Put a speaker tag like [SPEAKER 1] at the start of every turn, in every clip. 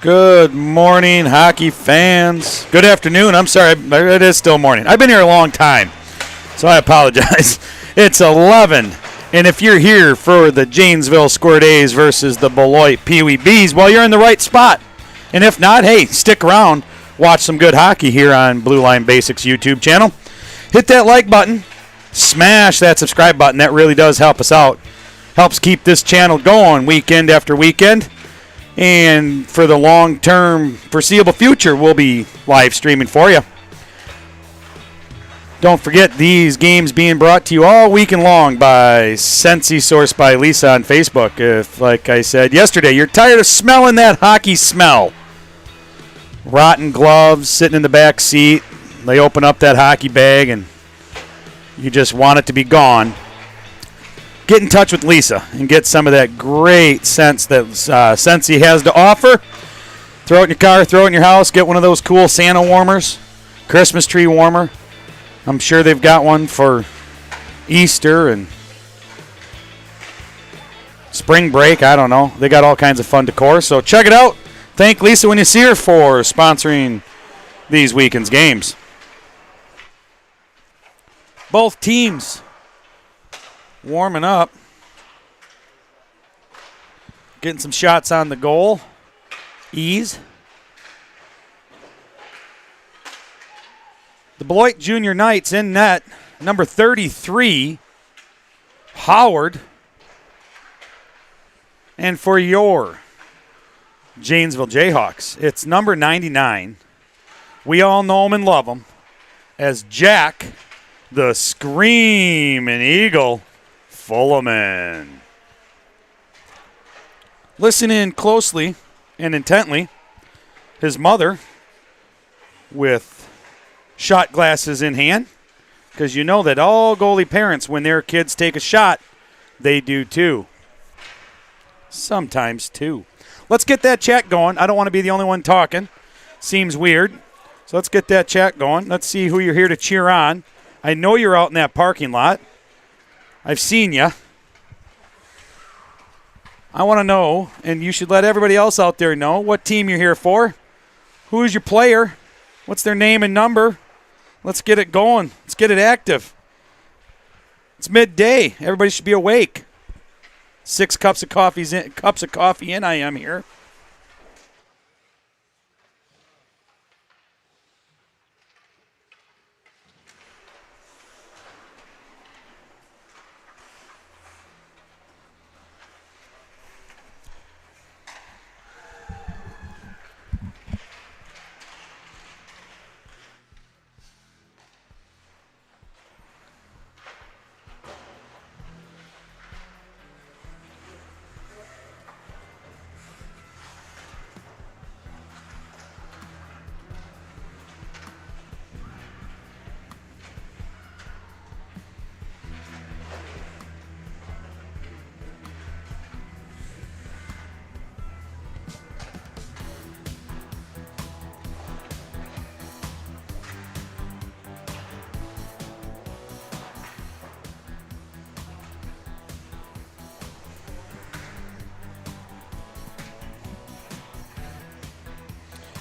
[SPEAKER 1] Good morning, hockey fans. Good afternoon. I'm sorry, it is still morning. I've been here a long time, so I apologize. It's 11, and if you're here for the Janesville Squirt A's versus the Beloit PeeWee B's, well, you're in the right spot. And if not, hey, stick around. Watch some good hockey here on Blue Line Basics YouTube channel. Hit that like button. Smash that subscribe button. That really does help us out. Helps keep this channel going weekend after weekend. And for the long-term foreseeable future, we'll be live streaming for you. Don't forget these games being brought to you all weekend long by Sensi Sourced by Lisa on Facebook. If, like I said yesterday, you're tired of smelling that hockey smell. Rotten gloves sitting in the back seat. They open up that hockey bag and you just want it to be gone. Get in touch with Lisa and get some of that great scents that Sensi has to offer. Throw it in your car, throw it in your house, get one of those cool Santa warmers, Christmas tree warmer. I'm sure they've got one for Easter and spring break. I don't know. They got all kinds of fun decor, so check it out. Thank Lisa when you see her for sponsoring these weekend's games. Both teams warming up. Getting some shots on the goal. Ease. The Beloit Junior Knights in net. Number 33, Howard. And for your Janesville Jayhawks, it's number 99. We all know him and love him as Jack, the Screaming Eagle Fullerman. Listen in closely and intently. His mother with shot glasses in hand, because you know that all goalie parents, when their kids take a shot, they do too. Sometimes too. Let's get that chat going. I don't want to be the only one talking. Seems weird. So let's get that chat going. Let's see who you're here to cheer on. I know you're out in that parking lot. I've seen you. I want to know, and you should let everybody else out there know, what team you're here for. Who is your player? What's their name and number? Let's get it going. Let's get it active. It's midday. Everybody should be awake. 6 cups of coffee in. I am here.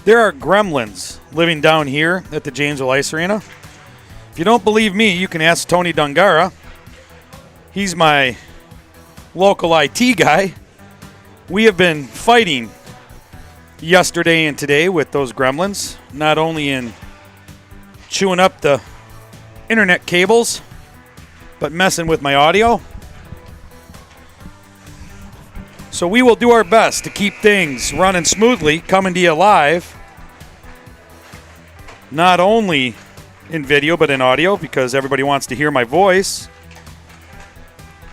[SPEAKER 1] There are gremlins living down here at the Janesville Ice Arena. If you don't believe me, you can ask Tony Dungara. He's my local IT guy. We have been fighting yesterday and today with those gremlins, not only in chewing up the internet cables, but messing with my audio. So we will do our best to keep things running smoothly, coming to you live, not only in video but in audio, because everybody wants to hear my voice.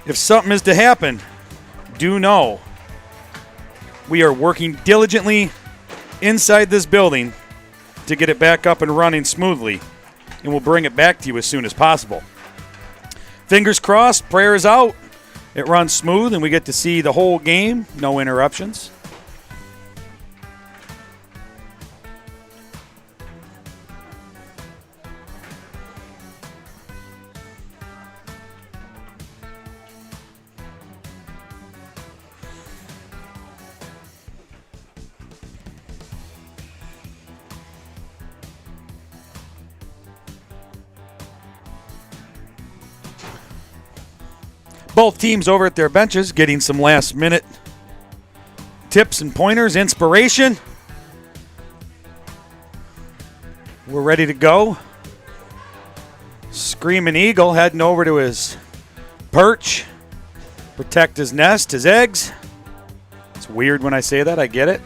[SPEAKER 1] If something is to happen, do know we are working diligently inside this building to get it back up and running smoothly, and we'll bring it back to you as soon as possible. Fingers crossed, prayers out. It runs smooth and we get to see the whole game, no interruptions. Both teams over at their benches getting some last-minute tips and pointers, inspiration. We're ready to go. Screaming Eagle heading over to his perch. Protect his nest, his eggs. It's weird when I say that, I get it.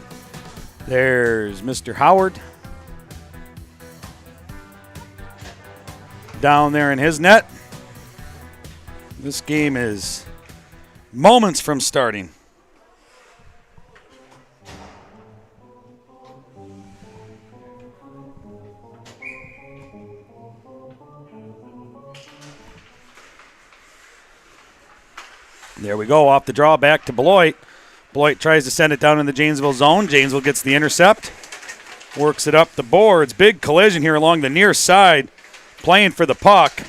[SPEAKER 1] There's Mr. Howard. Down there in his net. This game is moments from starting. There we go, off the draw, back to Beloit. Beloit tries to send it down in the Janesville zone. Janesville gets the intercept. Works it up the boards. Big collision here along the near side. Playing for the puck.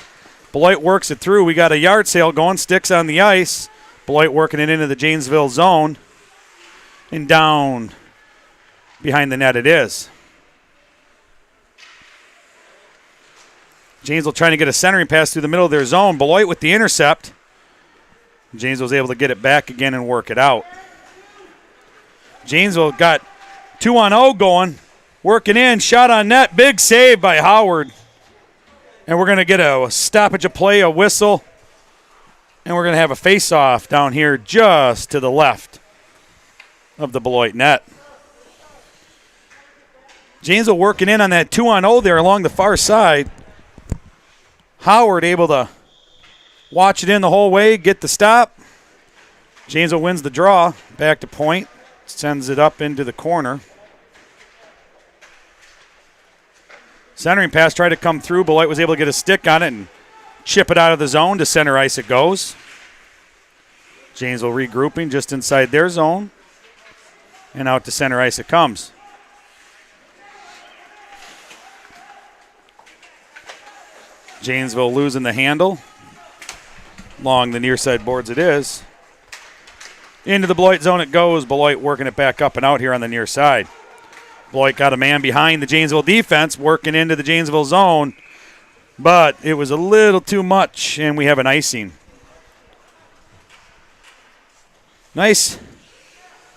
[SPEAKER 1] Beloit works it through. We got a yard sale going. Sticks on the ice. Beloit working it into the Janesville zone. And down behind the net it is. Janesville trying to get a centering pass through the middle of their zone. Beloit with the intercept. Janesville was able to get it back again and work it out. Janesville got 2-on-0 going. Working in. Shot on net. Big save by Howard. And we're going to get a stoppage of play, a whistle. And we're going to have a face-off down here just to the left of the Beloit net. Janesville working in on that 2-on-0 there along the far side. Howard able to watch it in the whole way, get the stop. Janesville wins the draw. Back to point. Sends it up into the corner. Centering pass tried to come through. Beloit was able to get a stick on it and chip it out of the zone. To center ice it goes. Janesville regrouping just inside their zone. And out to center ice it comes. Janesville losing the handle. Along the near side boards it is. Into the Beloit zone it goes. Beloit working it back up and out here on the near side. Beloit got a man behind the Janesville defense working into the Janesville zone, but it was a little too much, and we have an icing. Nice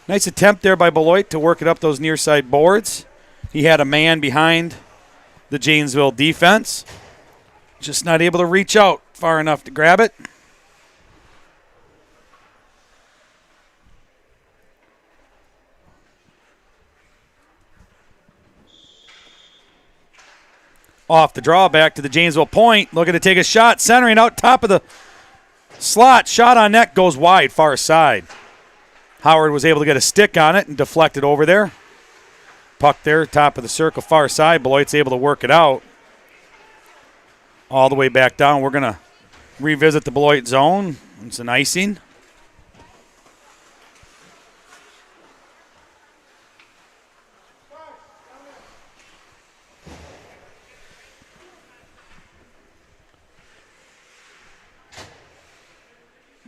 [SPEAKER 1] attempt there by Beloit to work it up those near side boards. He had a man behind the Janesville defense, just not able to reach out far enough to grab it. Off the draw, back to the Janesville point. Looking to take a shot. Centering out top of the slot. Shot on net goes wide, far side. Howard was able to get a stick on it and deflect it over there. Puck there, top of the circle, far side. Beloit's able to work it out. All the way back down. We're going to revisit the Beloit zone. It's an icing.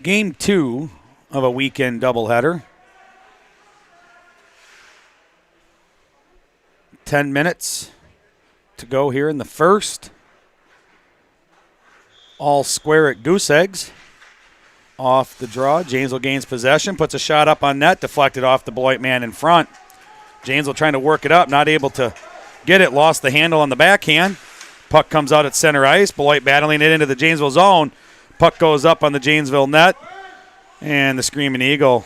[SPEAKER 1] Game 2 of a weekend doubleheader. 10 minutes to go here in the first. All square at Goose Eggs. Off the draw. Janesville gains possession. Puts a shot up on net. Deflected off the Beloit man in front. Janesville trying to work it up. Not able to get it. Lost the handle on the backhand. Puck comes out at center ice. Beloit battling it into the Janesville zone. Puck goes up on the Janesville net, and the Screaming Eagle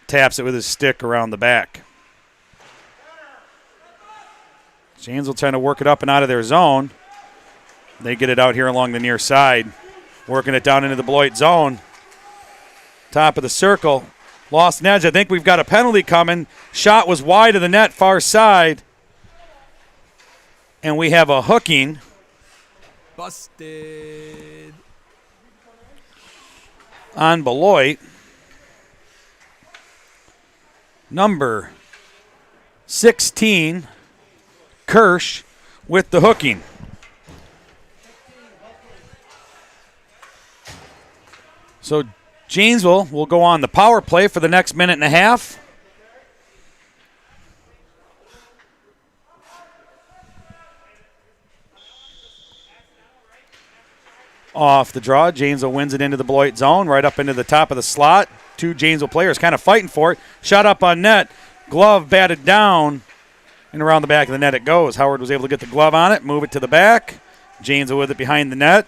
[SPEAKER 1] taps it with his stick around the back. Janesville trying to work it up and out of their zone. They get it out here along the near side, working it down into the Beloit zone. Top of the circle. Lost an edge. I think we've got a penalty coming. Shot was wide of the net, far side. And we have a hooking.
[SPEAKER 2] Busted.
[SPEAKER 1] On Beloit. Number 16, Kirsch, with the hooking. So Janesville will go on the power play for the next minute and a half. Off the draw, Janesville wins it into the Beloit zone, right up into the top of the slot. Two Janesville players kind of fighting for it. Shot up on net. Glove batted down, and around the back of the net it goes. Howard was able to get the glove on it, move it to the back. Janesville with it behind the net.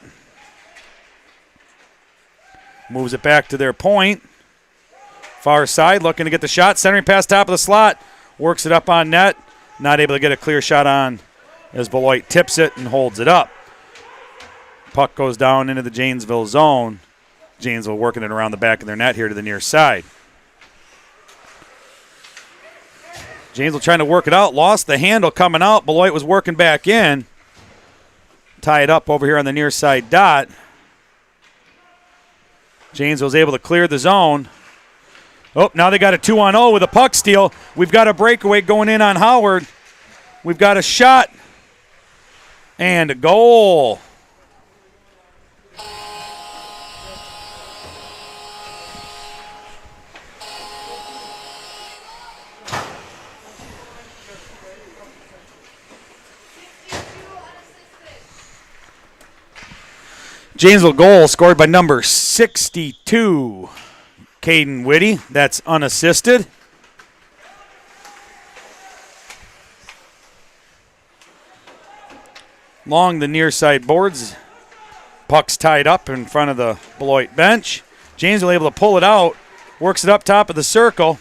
[SPEAKER 1] Moves it back to their point. Far side, looking to get the shot. Centering pass top of the slot. Works it up on net. Not able to get a clear shot on as Beloit tips it and holds it up. Puck goes down into the Janesville zone. Janesville working it around the back of their net here to the near side. Janesville trying to work it out. Lost the handle coming out. Beloit was working back in. Tie it up over here on the near side dot. Janesville was able to clear the zone. Oh, now they got a 2-on-0 with a puck steal. We've got a breakaway going in on Howard. We've got a shot and a goal. Janesville goal scored by number 62, Caden Whitty. That's unassisted. Along the near side boards, puck's tied up in front of the Beloit bench. Janesville able to pull it out, works it up top of the circle.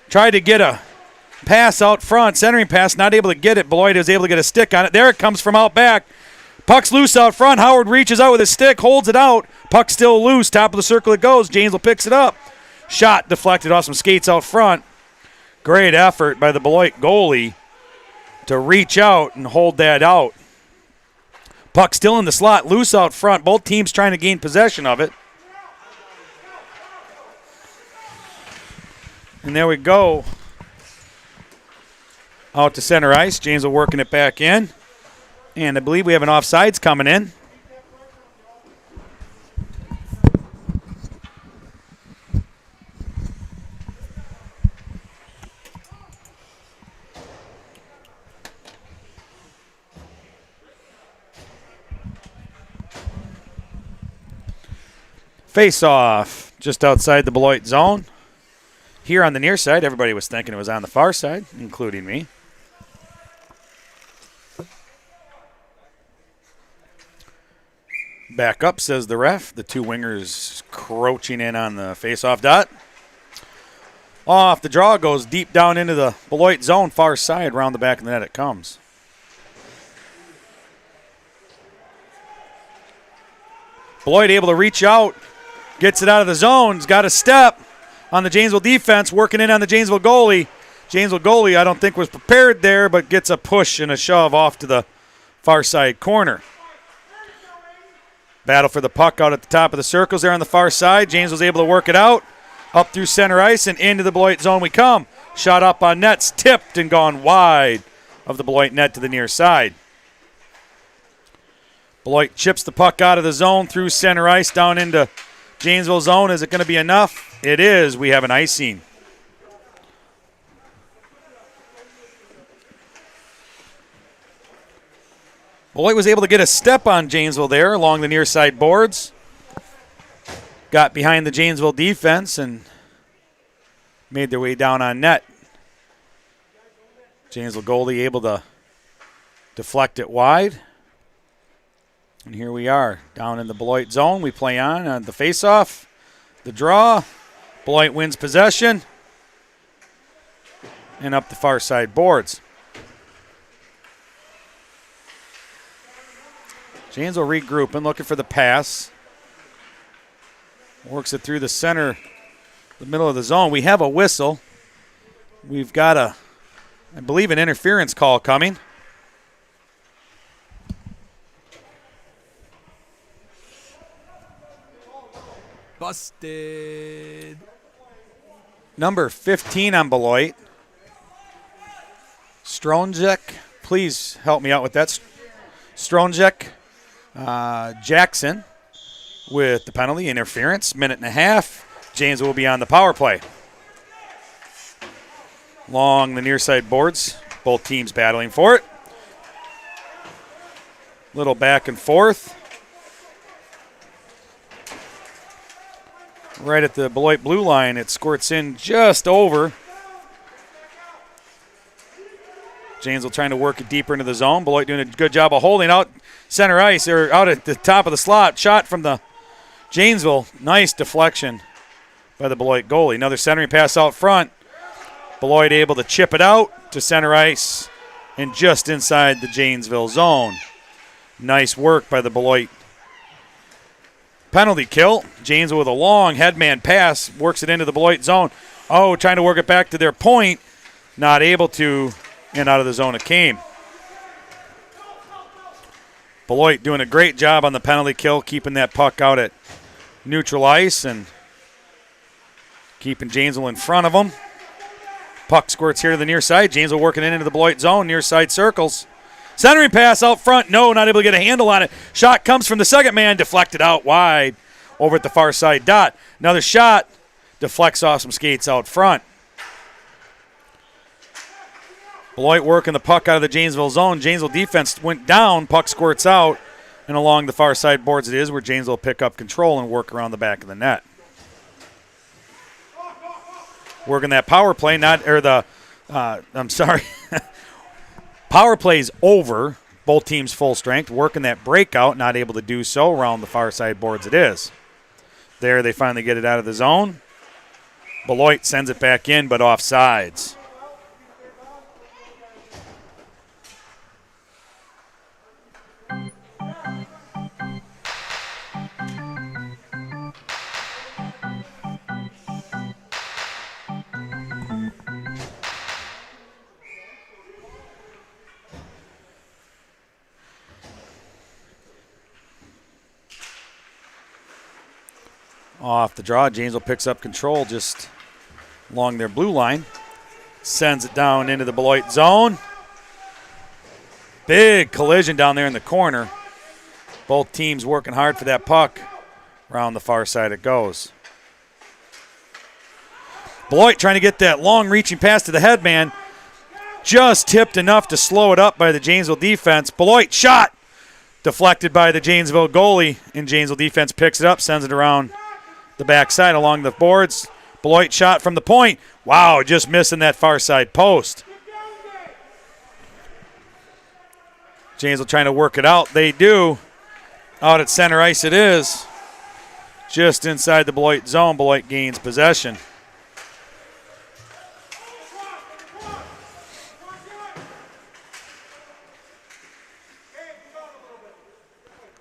[SPEAKER 1] Tried to get a pass out front, centering pass, not able to get it. Beloit is able to get a stick on it. There it comes from out back. Puck's loose out front. Howard reaches out with his stick, holds it out. Puck's still loose. Top of the circle it goes. Janesville picks it up. Shot deflected off some skates out front. Great effort by the Beloit goalie to reach out and hold that out. Puck still in the slot, loose out front. Both teams trying to gain possession of it. And there we go. Out to center ice. Janesville working it back in. And I believe we have an offsides coming in. Face off just outside the Beloit zone. Here on the near side, everybody was thinking it was on the far side, including me. Back up, says the ref. The two wingers crouching in on the face-off dot. Off the draw, goes deep down into the Beloit zone, far side, around the back of the net it comes. Beloit able to reach out, gets it out of the zone, has got a step on the Janesville defense, working in on the Janesville goalie. Janesville goalie, I don't think was prepared there, but gets a push and a shove off to the far side corner. Battle for the puck out at the top of the circles there on the far side. James was able to work it out. Up through center ice and into the Beloit zone we come. Shot up on nets, tipped and gone wide of the Beloit net to the near side. Beloit chips the puck out of the zone through center ice down into Janesville zone. Is it going to be enough? It is. We have an icing. Beloit was able to get a step on Janesville there along the near side boards. Got behind the Janesville defense and made their way down on net. Janesville goalie able to deflect it wide. And here we are down in the Beloit zone. We play on the faceoff, the draw. Beloit wins possession and up the far side boards. Janesville regrouping, looking for the pass. Works it through the center, the middle of the zone. We have a whistle. We've got I believe, an interference call coming.
[SPEAKER 2] Busted.
[SPEAKER 1] Number 15 on Beloit. Stronjek, please help me out with that. Stronjek Jackson with the penalty, interference, minute and a half. James will be on the power play. Along the near side boards, both teams battling for it. Little back and forth. right at the Beloit blue line. It squirts in just over. Janesville trying to work it deeper into the zone. Beloit doing a good job of holding out center ice, or out at the top of the slot. Shot from the Janesville. Nice deflection by the Beloit goalie. Another centering pass out front. Beloit able to chip it out to center ice and just inside the Janesville zone. Nice work by the Beloit penalty kill. Janesville with a long headman pass, works it into the Beloit zone. Oh, trying to work it back to their point. Not able to, and out of the zone it came. Beloit doing a great job on the penalty kill, keeping that puck out at neutral ice and keeping Janesville in front of them. Puck squirts here to the near side. Janesville working it into the Beloit zone, near side circles. Centering pass out front. No, not able to get a handle on it. Shot comes from the second man, deflected out wide over at the far side dot. Another shot deflects off some skates out front. Beloit working the puck out of the Janesville zone. Janesville defense went down. Puck squirts out, and along the far side boards it is, where Janesville will pick up control and work around the back of the net. Working that power play, power play's over. Both teams full strength. Working that breakout, not able to do so. Around the far side boards it is. There they finally get it out of the zone. Beloit sends it back in, but off sides. Off the draw, Janesville picks up control just along their blue line. Sends it down into the Beloit zone. Big collision down there in the corner. Both teams working hard for that puck. Around the far side it goes. Beloit trying to get that long reaching pass to the headman. Just tipped enough to slow it up by the Janesville defense. Beloit shot. Deflected by the Janesville goalie. And Janesville defense picks it up, sends it around the backside along the boards. Beloit shot from the point. Wow, just missing that far side post. Janesville trying to work it out. They do. Out at center ice it is. Just inside the Beloit zone. Beloit gains possession.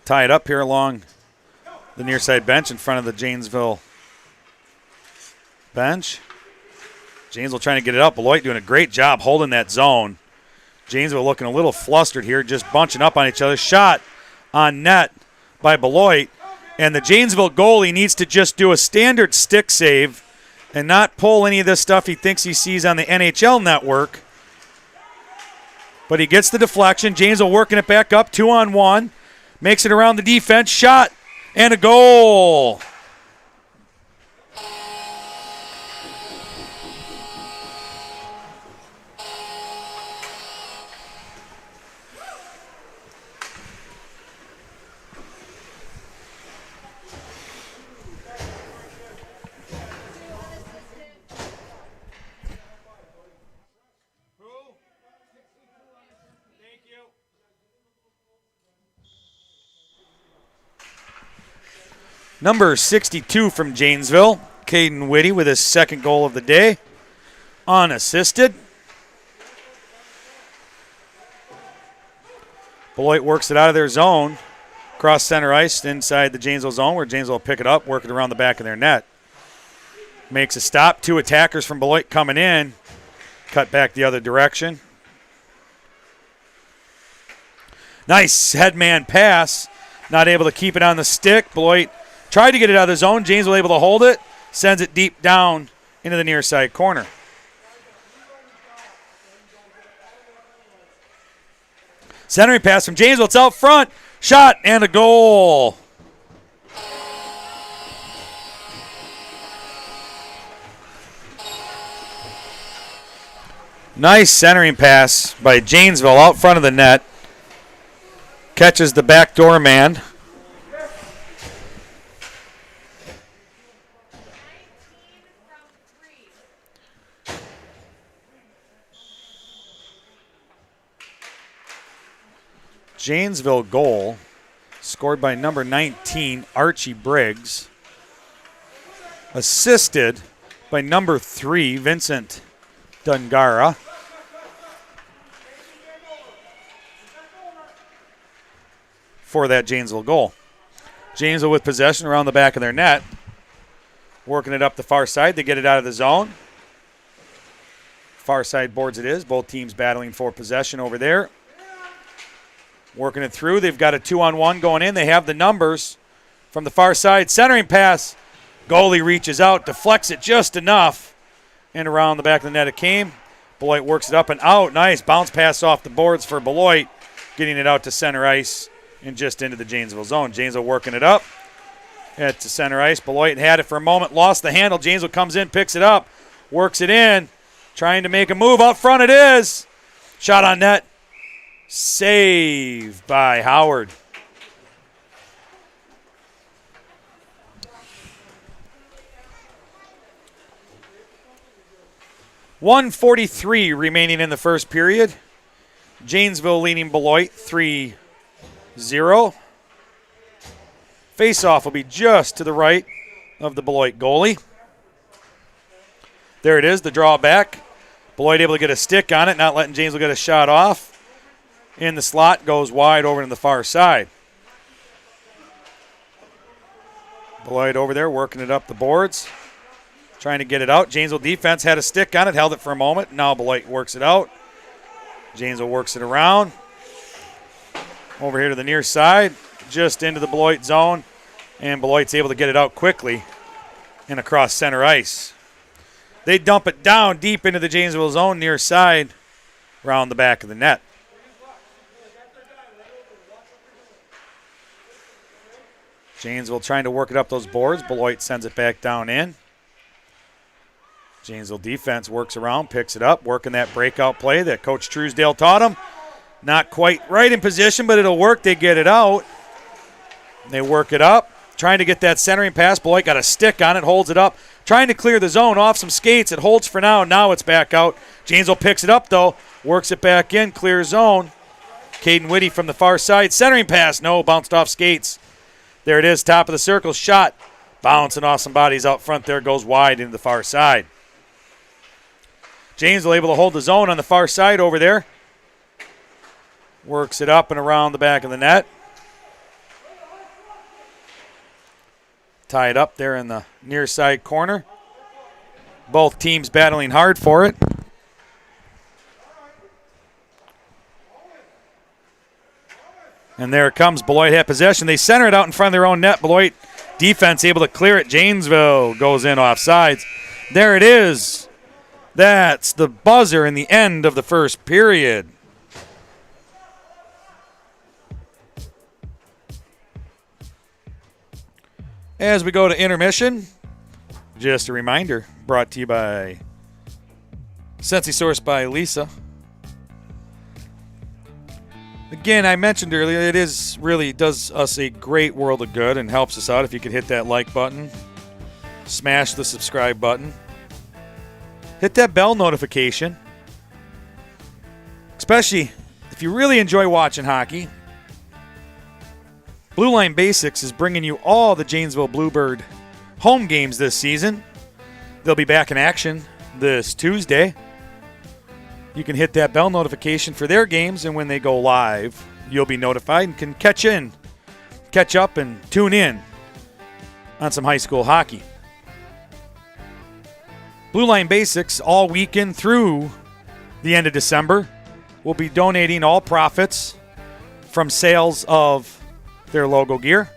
[SPEAKER 1] Tie it up here along the near side bench in front of the Janesville bench. Janesville trying to get it up. Beloit doing a great job holding that zone. Janesville looking a little flustered here, just bunching up on each other. Shot on net by Beloit. And the Janesville goalie needs to just do a standard stick save and not pull any of this stuff he thinks he sees on the NHL network. But he gets the deflection. Janesville working it back up, 2-on-1. Makes it around the defense. Shot and a goal. Number 62 from Janesville, Caden Whitty with his second goal of the day, unassisted. Beloit works it out of their zone, cross center ice inside the Janesville zone, where Janesville will pick it up, work it around the back of their net. Makes a stop. Two attackers from Beloit coming in. Cut back the other direction. Nice headman pass. Not able to keep it on the stick. Beloit tried to get it out of the zone. Janesville able to hold it. Sends it deep down into the near side corner. Centering pass from Janesville. It's out front. Shot and a goal. Nice centering pass by Janesville out front of the net. Catches the backdoor man. Janesville goal scored by number 19, Archie Briggs. Assisted by number 3, Vincent Dungara. For that Janesville goal. Janesville with possession around the back of their net. Working it up the far side. They get it out of the zone. Far side boards it is. Both teams battling for possession over there. Working it through. They've got a 2-on-1 going in. They have the numbers from the far side. Centering pass. Goalie reaches out, deflects it just enough. And around the back of the net it came. Beloit works it up and out. Nice bounce pass off the boards for Beloit. Getting it out to center ice and just into the Janesville zone. Janesville working it up. At to center ice. Beloit had it for a moment, lost the handle. Janesville comes in, picks it up, works it in. Trying to make a move. Out front it is. Shot on net. Save by Howard. .143 remaining in the first period. Janesville leading Beloit 3-0. Face-off will be just to the right of the Beloit goalie. There it is, the draw back. Beloit able to get a stick on it, not letting Janesville get a shot off. In the slot, goes wide over to the far side. Beloit over there working it up the boards. Trying to get it out. Janesville defense had a stick on it, held it for a moment. Now Beloit works it out. Janesville works it around. Over here to the near side, just into the Beloit zone. And Beloit's able to get it out quickly and across center ice. They dump it down deep into the Janesville zone near side around the back of the net. Janesville trying to work it up those boards. Beloit sends it back down in. Janesville defense works around, picks it up, working that breakout play that Coach Truesdale taught them. Not quite right in position, but it'll work. They get it out. They work it up. Trying to get that centering pass. Beloit got a stick on it, holds it up. Trying to clear the zone off some skates. It holds for now. Now it's back out. Janesville picks it up, though. Works it back in. Clear zone. Caden Whitty from the far side. Centering pass. No, bounced off skates. There it is, top of the circle. Shot. Bouncing off some bodies out front there. Goes wide into the far side. Janesville able to hold the zone on the far side over there. Works it up and around the back of the net. Tied up there in the near side corner. Both teams battling hard for it. And there it comes. Beloit had possession. They center it out in front of their own net. Beloit defense able to clear it. Janesville goes in off sides. There it is. That's the buzzer in the end of the first period. As we go to intermission, just a reminder, brought to you by Sensi Source by Lisa. Again, I mentioned earlier, it is really does us a great world of good and helps us out if you could hit that like button, smash the subscribe button, hit that bell notification, especially if you really enjoy watching hockey. Blue Line Basics is bringing you all the Janesville Bluebird home games this season. They'll be back in action this Tuesday. You can hit that bell notification for their games, and when they go live, you'll be notified and can catch up and tune in on some high school hockey. Blue Line Basics all weekend through the end of December will be donating all profits from sales of their logo gear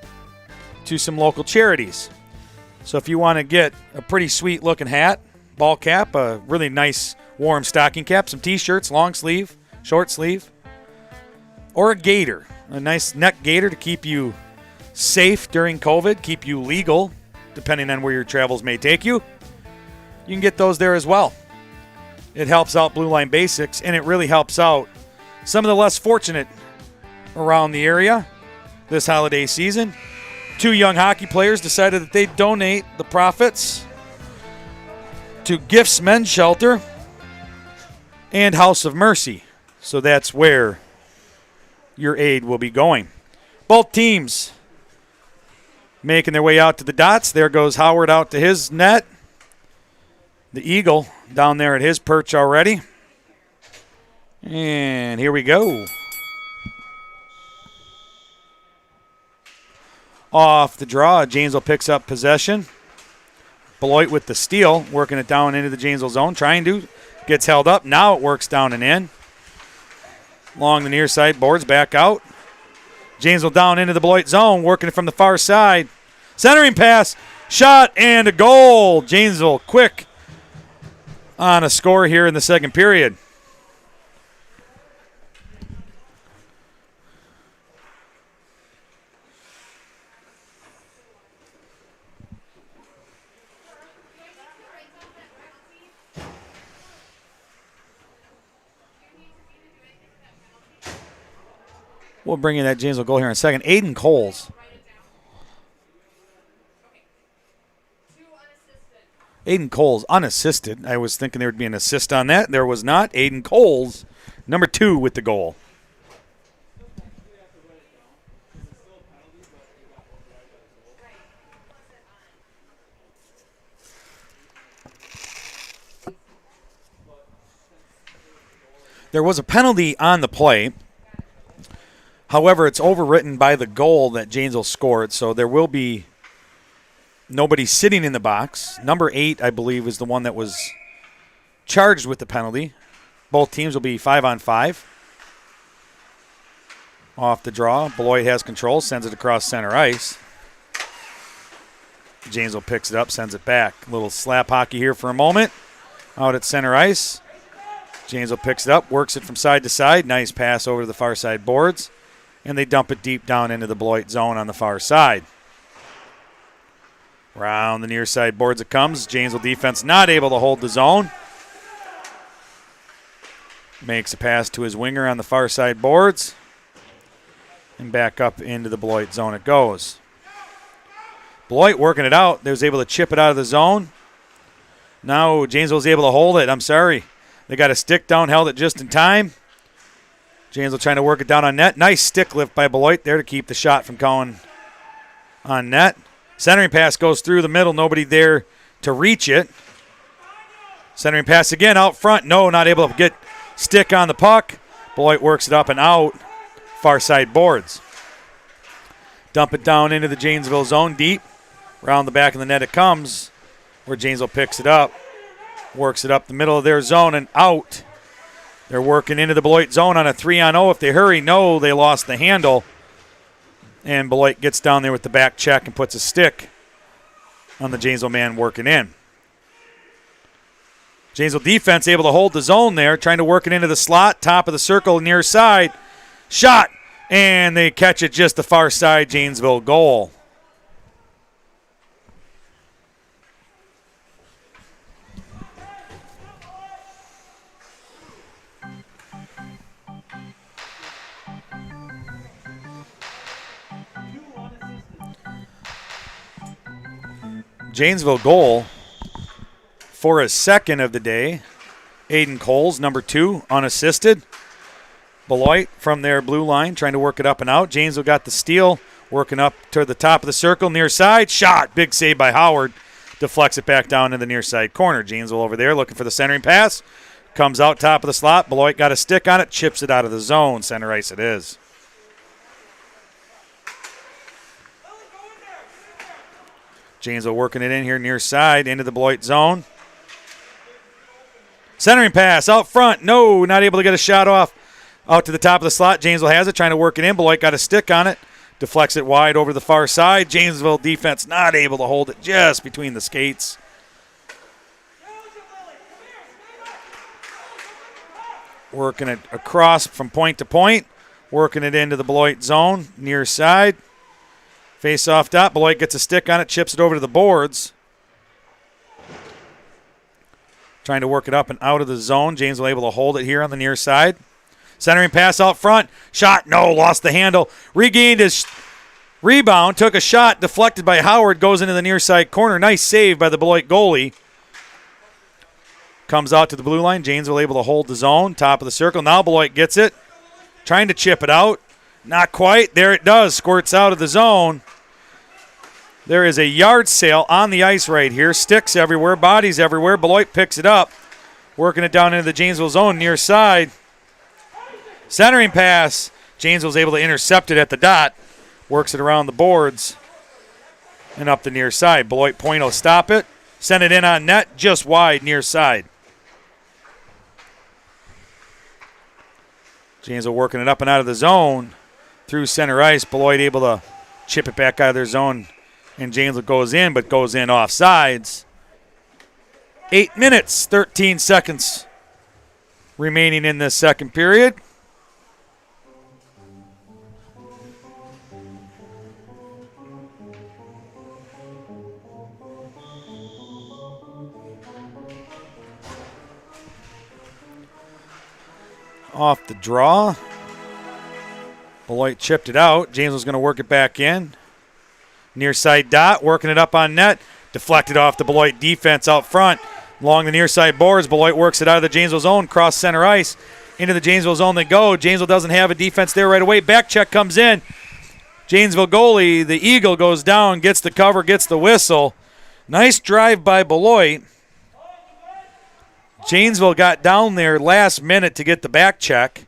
[SPEAKER 1] to some local charities. So if you want to get a pretty sweet looking hat, ball cap, a really nice warm stocking cap, some t-shirts, long sleeve, short sleeve, or a gaiter, a nice neck gaiter to keep you safe during COVID, keep you legal, depending on where your travels may take you, you can get those there as well. It helps out Blue Line Basics, and it really helps out some of the less fortunate around the area this holiday season. 2 young hockey players decided that they'd donate the profits to Gifts Men's Shelter and House of Mercy. So that's where your aid will be going. Both teams making their way out to the dots. There goes Howard out to his net. The Eagle down there at his perch already. And here we go. Off the draw, Janesville picks up possession. Beloit with the steal, working it down into the Janesville zone. Trying to, gets held up. Now it works down and in. Along the near side boards, back out. Janesville down into the Beloit zone, working it from the far side. Centering pass, shot, and a goal. Janesville quick on a score here in the second period. We'll bring in that Janesville goal here in a second. Aiden Coles. Aiden Coles, unassisted. I was thinking there would be an assist on that. There was not. Aiden Coles, number 2 with the goal. There was a penalty on the play. However, it's overwritten by the goal that Janesville scored, so there will be nobody sitting in the box. Number 8, I believe, is the one that was charged with the penalty. Both teams will be 5-on-5. Off the draw, Beloit has control, sends it across center ice. Janesville picks it up, sends it back. A little slap hockey here for a moment. Out at center ice. Janesville picks it up, works it from side to side. Nice pass over to the far side boards. And they dump it deep down into the Beloit zone on the far side. Round the near side boards it comes. Janesville defense not able to hold the zone. Makes a pass to his winger on the far side boards. And back up into the Beloit zone it goes. Beloit working it out. They was able to chip it out of the zone. Now Janesville's able to hold it. I'm sorry. They got a stick down, held it just in time. Janesville trying to work it down on net. Nice stick lift by Beloit there to keep the shot from going on net. Centering pass goes through the middle. Nobody there to reach it. Centering pass again out front. No, not able to get stick on the puck. Beloit works it up and out. Far side boards. Dump it down into the Janesville zone deep. Around the back of the net it comes, where Janesville picks it up. Works it up the middle of their zone and out. They're working into the Beloit zone on a 3-on-0. If they hurry, no, they lost the handle. And Beloit gets down there with the back check and puts a stick on the Janesville man working in. Janesville defense able to hold the zone there, trying to work it into the slot, top of the circle, near side. Shot, and they catch it just the far side Janesville goal. Janesville goal for his second of the day. Aiden Coles, number 2, unassisted. Beloit from their blue line trying to work it up and out. Janesville got the steal, working up to the top of the circle, near side. Shot, big save by Howard. Deflects it back down in the near side corner. Janesville over there looking for the centering pass. Comes out top of the slot. Beloit got a stick on it, chips it out of the zone. Center ice it is. Janesville working it in here near side into the Beloit zone. Centering pass out front. No, not able to get a shot off. Out to the top of the slot. Janesville has it, trying to work it in. Beloit got a stick on it. Deflects it wide over the far side. Janesville defense not able to hold it just between the skates. Working it across from point to point. Working it into the Beloit zone near side. Face off dot. Beloit gets a stick on it, chips it over to the boards. Trying to work it up and out of the zone. Janesville able to hold it here on the near side. Centering pass out front. Shot, no, lost the handle. Regained his rebound, took a shot, deflected by Howard, goes into the near side corner. Nice save by the Beloit goalie. Comes out to the blue line. Janesville able to hold the zone, top of the circle. Now Beloit gets it. Trying to chip it out. Not quite. There it does. Squirts out of the zone. There is a yard sale on the ice right here. Sticks everywhere, bodies everywhere. Beloit picks it up, working it down into the Janesville zone near side. Centering pass. Janesville's able to intercept it at the dot. Works it around the boards and up the near side. Beloit point will stop it. Send it in on net, just wide near side. Janesville working it up and out of the zone through center ice. Beloit able to chip it back out of their zone. And Janesville goes in, but goes in off sides. 8 minutes, 13 seconds remaining in this second period. Off the draw. Beloit chipped it out. Janesville's going to work it back in. Near side dot, working it up on net. Deflected off the Beloit defense out front. Along the near side boards, Beloit works it out of the Janesville zone, cross center ice. Into the Janesville zone they go. Janesville doesn't have a defense there right away. Back check comes in. Janesville goalie, the Eagle, goes down, gets the cover, gets the whistle. Nice drive by Beloit. Janesville got down there last minute to get the back check,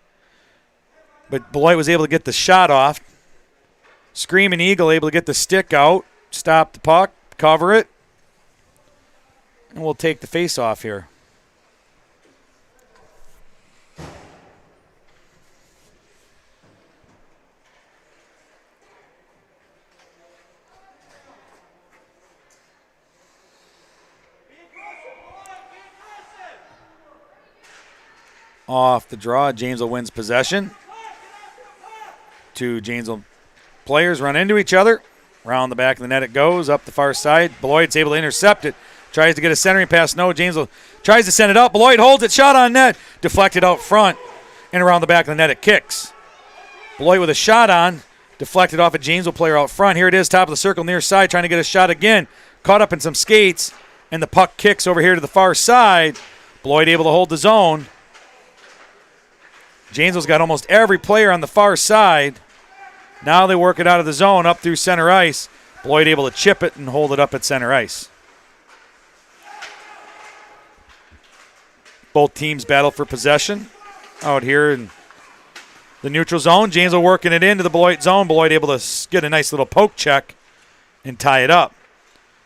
[SPEAKER 1] but Beloit was able to get the shot off. Screaming Eagle able to get the stick out, stop the puck, cover it, and we'll take the face off here. Off the draw, Janesville wins possession. Two Janesville players run into each other. Around the back of the net it goes, up the far side. Beloit's able to intercept it. Tries to get a centering pass. No, Janesville tries to send it up. Beloit holds it, shot on net. Deflected out front, and around the back of the net it kicks. Beloit with a shot on. Deflected off a Janesville player out front. Here it is, top of the circle, near side, trying to get a shot again. Caught up in some skates, and the puck kicks over here to the far side. Beloit able to hold the zone. Janesville's got almost every player on the far side. Now they work it out of the zone, up through center ice. Beloit able to chip it and hold it up at center ice. Both teams battle for possession out here in the neutral zone. Janesville working it into the Beloit zone. Beloit able to get a nice little poke check and tie it up.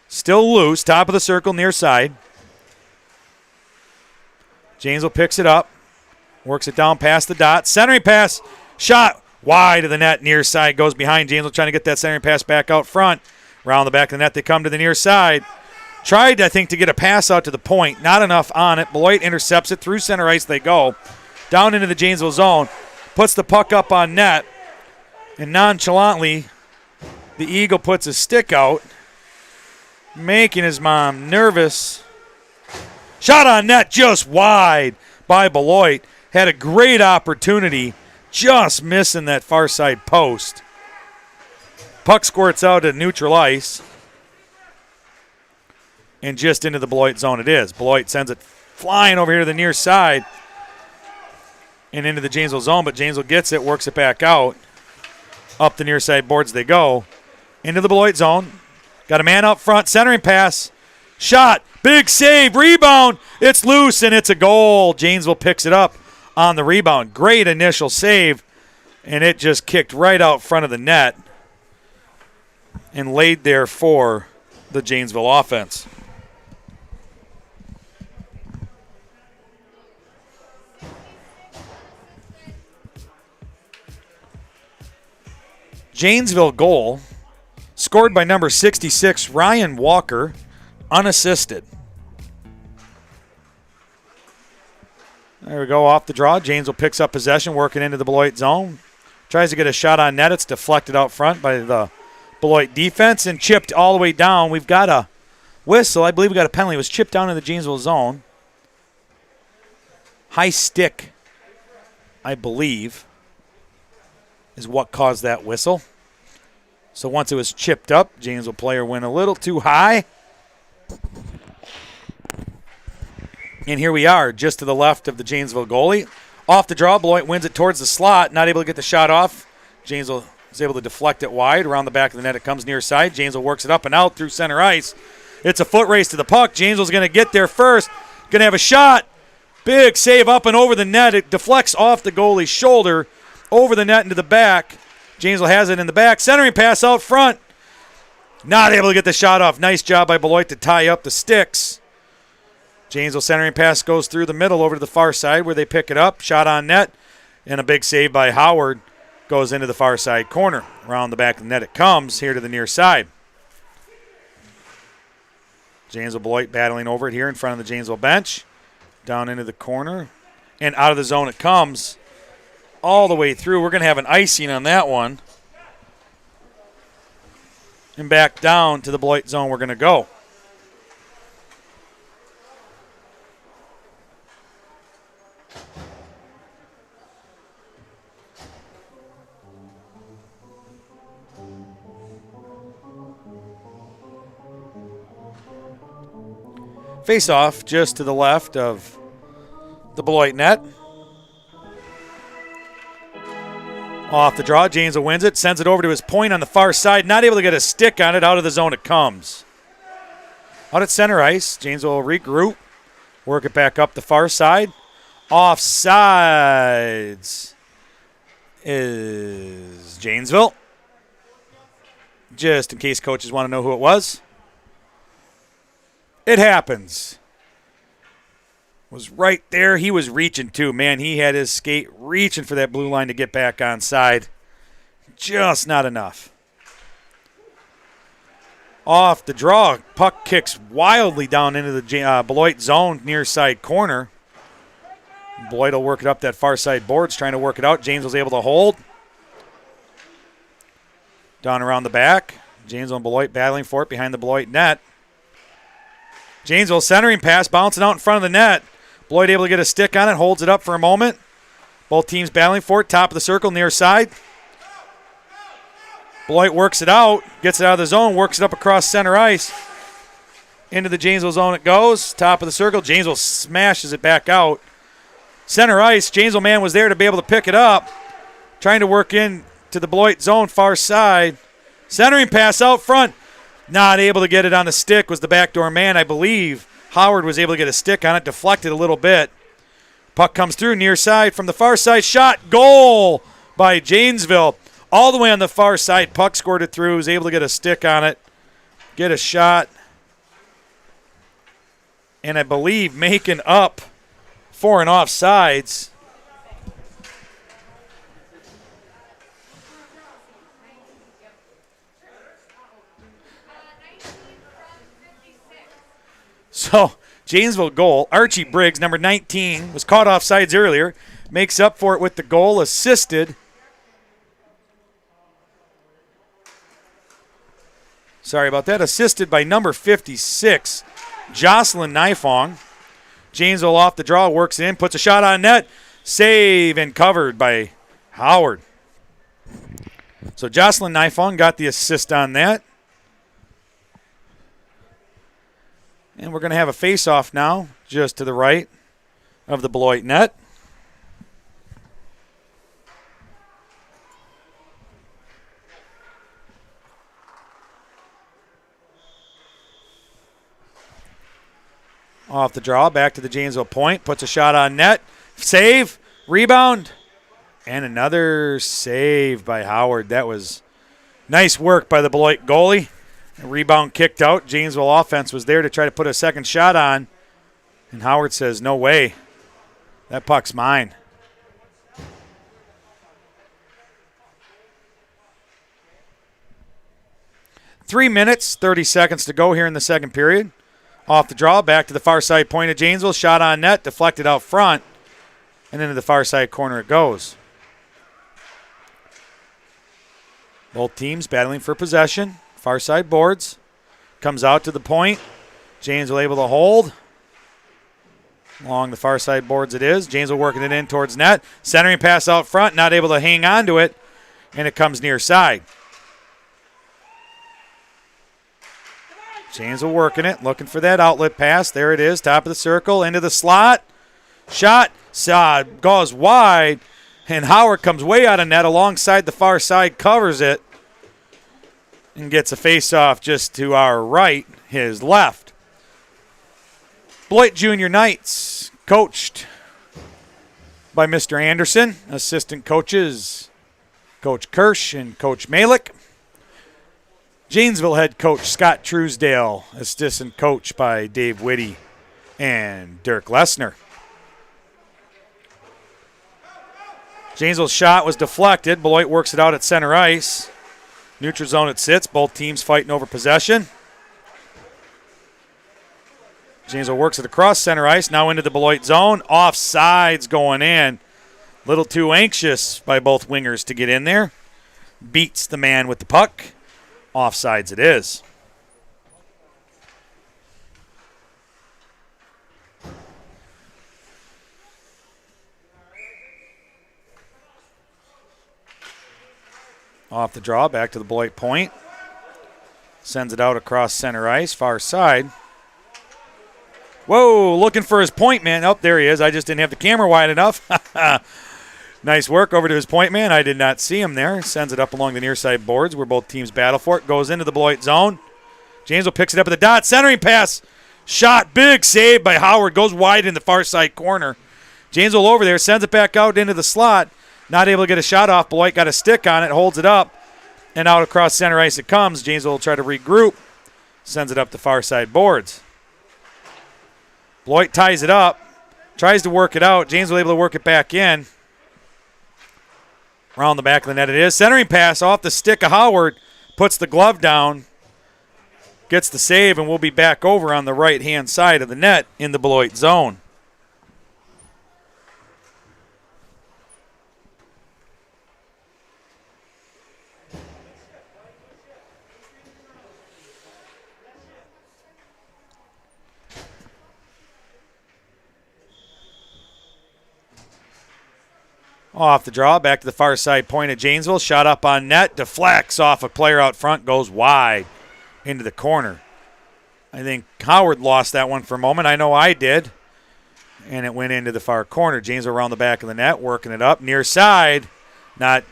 [SPEAKER 1] Still loose, top of the circle, near side. Janesville picks it up. Works it down past the dot. Centering pass. Shot wide of the net. Near side goes behind Janesville, trying to get that centering pass back out front. Around the back of the net, they come to the near side. Tried, I think, to get a pass out to the point. Not enough on it. Beloit intercepts it. Through center ice they go. Down into the Janesville zone. Puts the puck up on net. And nonchalantly, the Eagle puts his stick out, making his mom nervous. Shot on net just wide by Beloit. Had a great opportunity, just missing that far side post. Puck squirts out at neutral ice. And just into the Beloit zone it is. Beloit sends it flying over here to the near side and into the Janesville zone, but Janesville gets it, works it back out. Up the near side boards they go. Into the Beloit zone. Got a man up front, centering pass. Shot, big save, rebound. It's loose, and it's a goal. Janesville picks it up on the rebound. Great initial save, and it just kicked right out front of the net and laid there for the Janesville offense. Janesville goal scored by number 66, Ryan Walker, unassisted. There we go, off the draw. Janesville picks up possession, working into the Beloit zone. Tries to get a shot on net. It's deflected out front by the Beloit defense and chipped all the way down. We've got a whistle. I believe we got a penalty. It was chipped down in the Janesville zone. High stick, I believe, is what caused that whistle. So once it was chipped up, Janesville player went a little too high. And here we are, just to the left of the Janesville goalie. Off the draw, Beloit wins it towards the slot. Not able to get the shot off. Janesville is able to deflect it wide. Around the back of the net, it comes near side. Janesville works it up and out through center ice. It's a foot race to the puck. Janesville's going to get there first. Going to have a shot. Big save up and over the net. It deflects off the goalie's shoulder, over the net into the back. Janesville has it in the back. Centering pass out front. Not able to get the shot off. Nice job by Beloit to tie up the sticks. Janesville centering pass goes through the middle over to the far side where they pick it up. Shot on net. And a big save by Howard goes into the far side corner. Around the back of the net it comes here to the near side. Janesville Beloit battling over it here in front of the Janesville bench. Down into the corner. And out of the zone it comes. All the way through. We're going to have an icing on that one. And back down to the Beloit zone we're going to go. Face off just to the left of the Beloit net. Off the draw, Janesville wins it, sends it over to his point on the far side. Not able to get a stick on it. Out of the zone it comes. Out at center ice, Janesville will regroup. Work it back up the far side. Offsides is Janesville. Just in case coaches want to know who it was. It happens. Was right there. He was reaching too. Man, he had his skate reaching for that blue line to get back onside. Just not enough. Off the draw, puck kicks wildly down into the Beloit zone near side corner. Beloit will work it up that far side boards, trying to work it out. James was able to hold. Down around the back. Janesville and Beloit battling for it behind the Beloit net. Janesville centering pass, bouncing out in front of the net. Beloit able to get a stick on it, holds it up for a moment. Both teams battling for it, top of the circle, near side. Beloit works it out, gets it out of the zone, works it up across center ice. Into the Janesville zone it goes, top of the circle. Janesville smashes it back out. Center ice, Janesville man was there to be able to pick it up. Trying to work in to the Beloit zone, far side. Centering pass out front. Not able to get it on the stick was the backdoor man, I believe. Howard was able to get a stick on it, deflected a little bit. Puck comes through near side from the far side. Shot, goal by Janesville. All the way on the far side. Puck scored it through, was able to get a stick on it, get a shot. And I believe making up for an offsides. So, Janesville goal. Archie Briggs, number 19, was caught offsides earlier. Makes up for it with the goal, assisted. Sorry about that. Assisted by number 56, Jocelyn Nifong. Janesville off the draw, works in, puts a shot on net. Save and covered by Howard. So, Jocelyn Nifong got the assist on that. And we're going to have a face-off now, just to the right of the Beloit net. Off the draw, back to the Janesville point, puts a shot on net. Save, rebound, and another save by Howard. That was nice work by the Beloit goalie. A rebound kicked out. Janesville offense was there to try to put a second shot on. And Howard says, no way. That puck's mine. Three minutes, 30 seconds to go here in the second period. Off the draw, back to the far side point of Janesville. Shot on net, deflected out front. And into the far side corner it goes. Both teams battling for possession. Far side boards. Comes out to the point. Janesville able to hold. Along the far side boards it is. Janesville working it in towards net. Centering pass out front. Not able to hang on to it. And it comes near side. Janesville working it. Looking for that outlet pass. There it is. Top of the circle. Into the slot. Shot. Goes wide. And Howard comes way out of net alongside the far side, covers it, and gets a face-off just to our right, his left. Beloit Junior Knights, coached by Mr. Anderson. Assistant coaches, Coach Kirsch and Coach Malik. Janesville head coach Scott Truesdale, assistant coach by Dave Whitty and Dirk Lesnar. Janesville's shot was deflected. Beloit works it out at center ice. Neutral zone it sits. Both teams fighting over possession. Janesville works it across center ice. Now into the Beloit zone. Offsides going in. Little too anxious by both wingers to get in there. Beats the man with the puck. Offsides it is. Off the draw, back to the Beloit point. Sends it out across center ice, far side. Whoa, looking for his point man. Oh, there he is. I just didn't have the camera wide enough. Nice work over to his point man. I did not see him there. Sends it up along the near side boards where both teams battle for it. Goes into the Beloit zone. Janesville picks it up at the dot. Centering pass. Shot. Big save by Howard. Goes wide in the far side corner. Janesville over there. Sends it back out into the slot. Not able to get a shot off. Beloit got a stick on it. Holds it up. And out across center ice it comes. Janesville will try to regroup. Sends it up the far side boards. Beloit ties it up. Tries to work it out. Janesville able to work it back in. Around the back of the net it is. Centering pass off the stick of Howard. Puts the glove down. Gets the save, and we'll be back over on the right-hand side of the net in the Beloit zone. Off the draw, back to the far side point of Janesville. Shot up on net, deflects off a player out front, goes wide into the corner. I think Howard lost that one for a moment. I know I did. And it went into the far corner. Janesville around the back of the net, working it up. Near side, not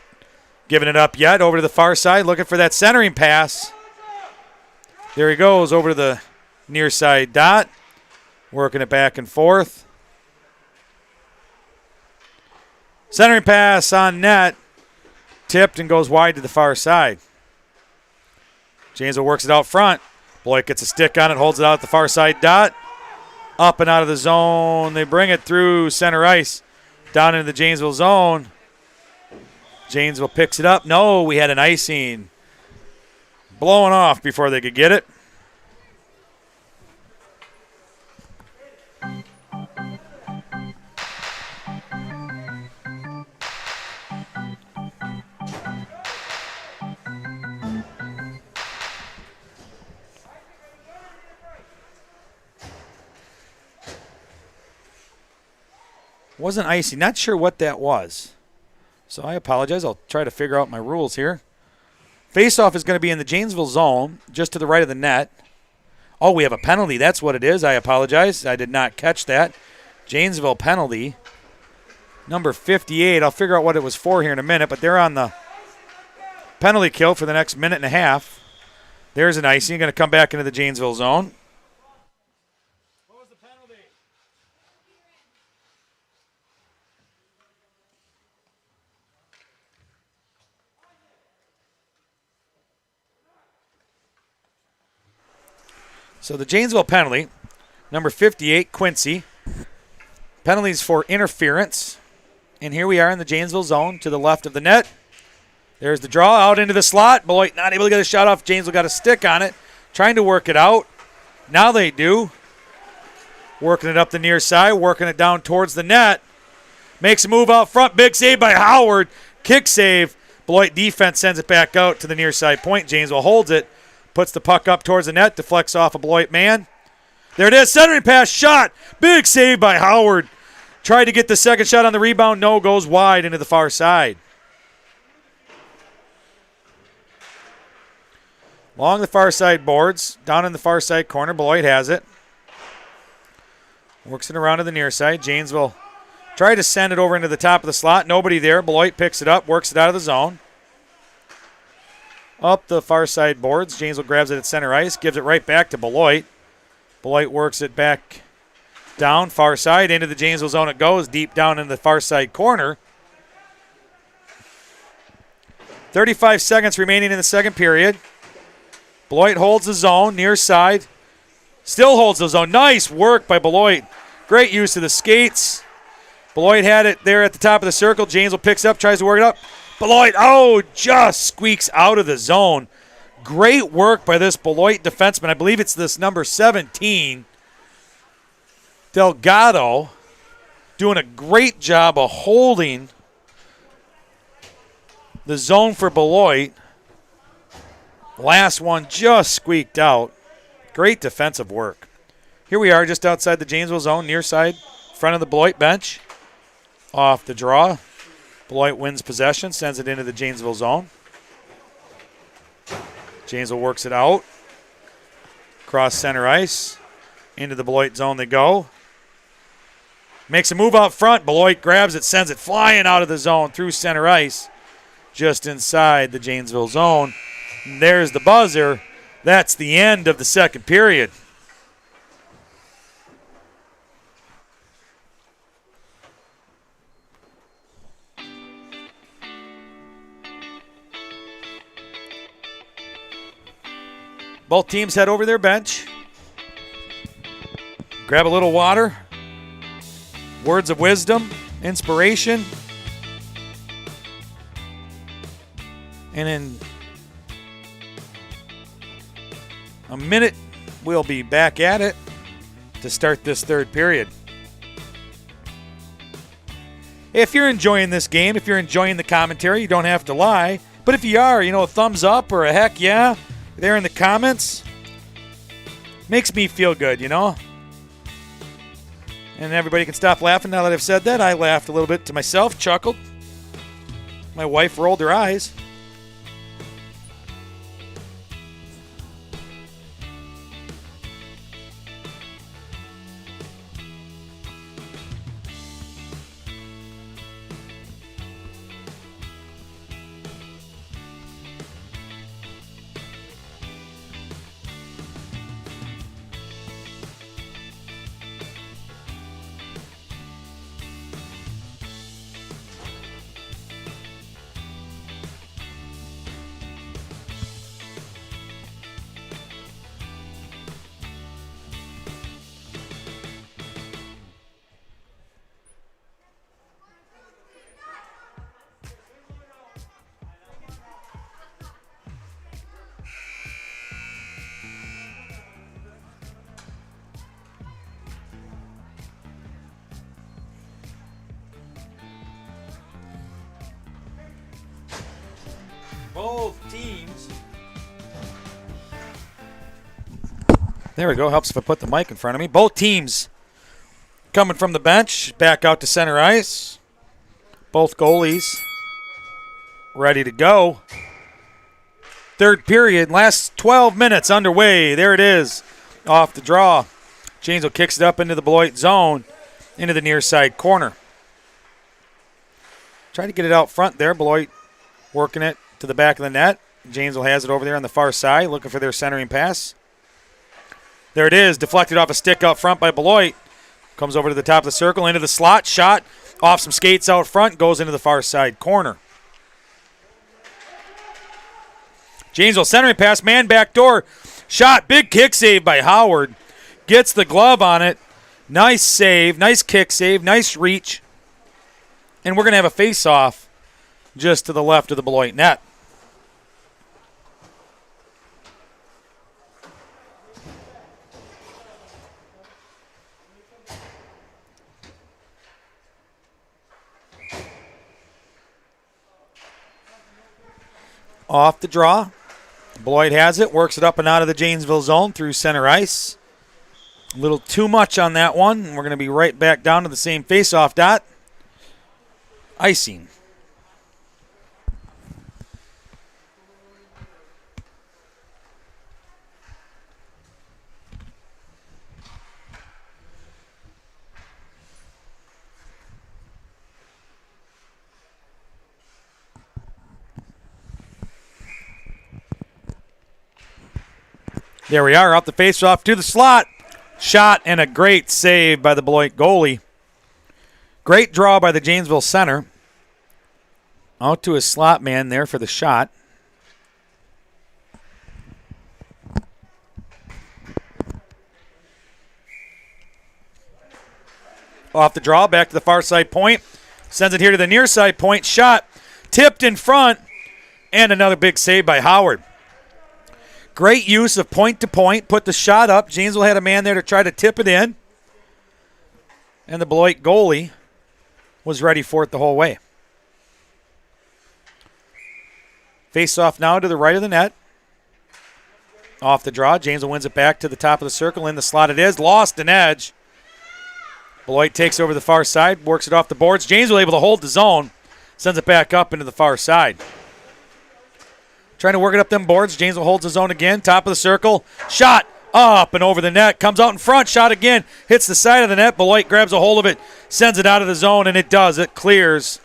[SPEAKER 1] giving it up yet. Over to the far side, looking for that centering pass. There he goes, over to the near side dot. Working it back and forth. Centering pass on net. Tipped and goes wide to the far side. Janesville works it out front. Beloit gets a stick on it, holds it out at the far side dot. Up and out of the zone. They bring it through center ice. Down into the Janesville zone. Janesville picks it up. No, we had an icing. Blowing off before they could get it. Wasn't icy. Not sure what that was. So I apologize. I'll try to figure out my rules here. Face-off is going to be in the Janesville zone, just to the right of the net. Oh, we have a penalty. That's what it is. I apologize. I did not catch that. Janesville penalty. Number 58. I'll figure out what it was for here in a minute, but they're on the penalty kill for the next minute and a half. There's an icing. Going to come back into the Janesville zone. So the Janesville penalty, number 58, Quincy. Penalties for interference. And here we are in the Janesville zone to the left of the net. There's the draw out into the slot. Beloit not able to get a shot off. Janesville got a stick on it, trying to work it out. Now they do. Working it up the near side, working it down towards the net. Makes a move out front. Big save by Howard. Kick save. Beloit defense sends it back out to the near side point. Janesville holds it. Puts the puck up towards the net, deflects off a Beloit man. There it is, centering pass, shot. Big save by Howard. Tried to get the second shot on the rebound. No, goes wide into the far side. Along the far side boards, down in the far side corner, Beloit has it. Works it around to the near side. Janesville Try to send it over into the top of the slot. Nobody there. Beloit picks it up, works it out of the zone. Up the far side boards. Janesville grabs it at center ice, gives it right back to Beloit. Beloit works it back down, far side, into the Janesville zone it goes, deep down in the far side corner. 35 seconds remaining in the second period. Beloit holds the zone, near side. Still holds the zone. Nice work by Beloit. Great use of the skates. Beloit had it there at the top of the circle. Janesville picks up, tries to work it up. Beloit, just squeaks out of the zone. Great work by this Beloit defenseman. I believe it's this number 17, Delgado, doing a great job of holding the zone for Beloit. Last one just squeaked out. Great defensive work. Here we are just outside the Janesville zone, near side, front of the Beloit bench. Off the draw. Beloit wins possession, sends it into the Janesville zone. Janesville works it out. Cross center ice. Into the Beloit zone they go. Makes a move out front. Beloit grabs it, sends it flying out of the zone through center ice. Just inside the Janesville zone. And there's the buzzer. That's the end of the second period. Both teams head over their bench. Grab a little water. Words of wisdom, inspiration. And in a minute, we'll be back at it to start this third period. If you're enjoying this game, if you're enjoying the commentary, you don't have to lie. But if you are, a thumbs up or a heck yeah there in the comments makes me feel good, And everybody can stop laughing now that I've said that. I laughed a little bit to myself, chuckled. My wife rolled her eyes. Both teams. There we go. Helps if I put the mic in front of me. Both teams coming from the bench, back out to center ice. Both goalies ready to go. Third period, last 12 minutes underway. There it is. Off the draw. Janesville kicks it up into the Beloit zone, into the near side corner. Trying to get it out front there. Beloit working it to the back of the net. Janesville has it over there on the far side, looking for their centering pass. There it is, deflected off a stick out front by Beloit. Comes over to the top of the circle, into the slot, shot off some skates out front, goes into the far side corner. Janesville centering pass, man back door, shot, big kick save by Howard. Gets the glove on it. Nice save, nice kick save, nice reach. And we're going to have a face-off just to the left of the Beloit net. Off the draw. Beloit has it, works it up and out of the Janesville zone through center ice. A little too much on that one. We're going to be right back down to the same face-off dot. Icing. There we are, off the faceoff to the slot. Shot and a great save by the Beloit goalie. Great draw by the Janesville center. Out to his slot man there for the shot. Off the draw, back to the far side point. Sends it here to the near side point. Shot tipped in front. And another big save by Howard. Great use of point to point. Put the shot up. Janesville had a man there to try to tip it in. And the Beloit goalie was ready for it the whole way. Face off now to the right of the net. Off the draw. Janesville wins it back to the top of the circle. In the slot it is. Lost an edge. Beloit takes over the far side. Works it off the boards. Janesville able to hold the zone. Sends it back up into the far side. Trying to work it up them boards. Janesville holds the zone again. Top of the circle. Shot up and over the net. Comes out in front. Shot again. Hits the side of the net. Beloit grabs a hold of it. Sends it out of the zone, and it does. It clears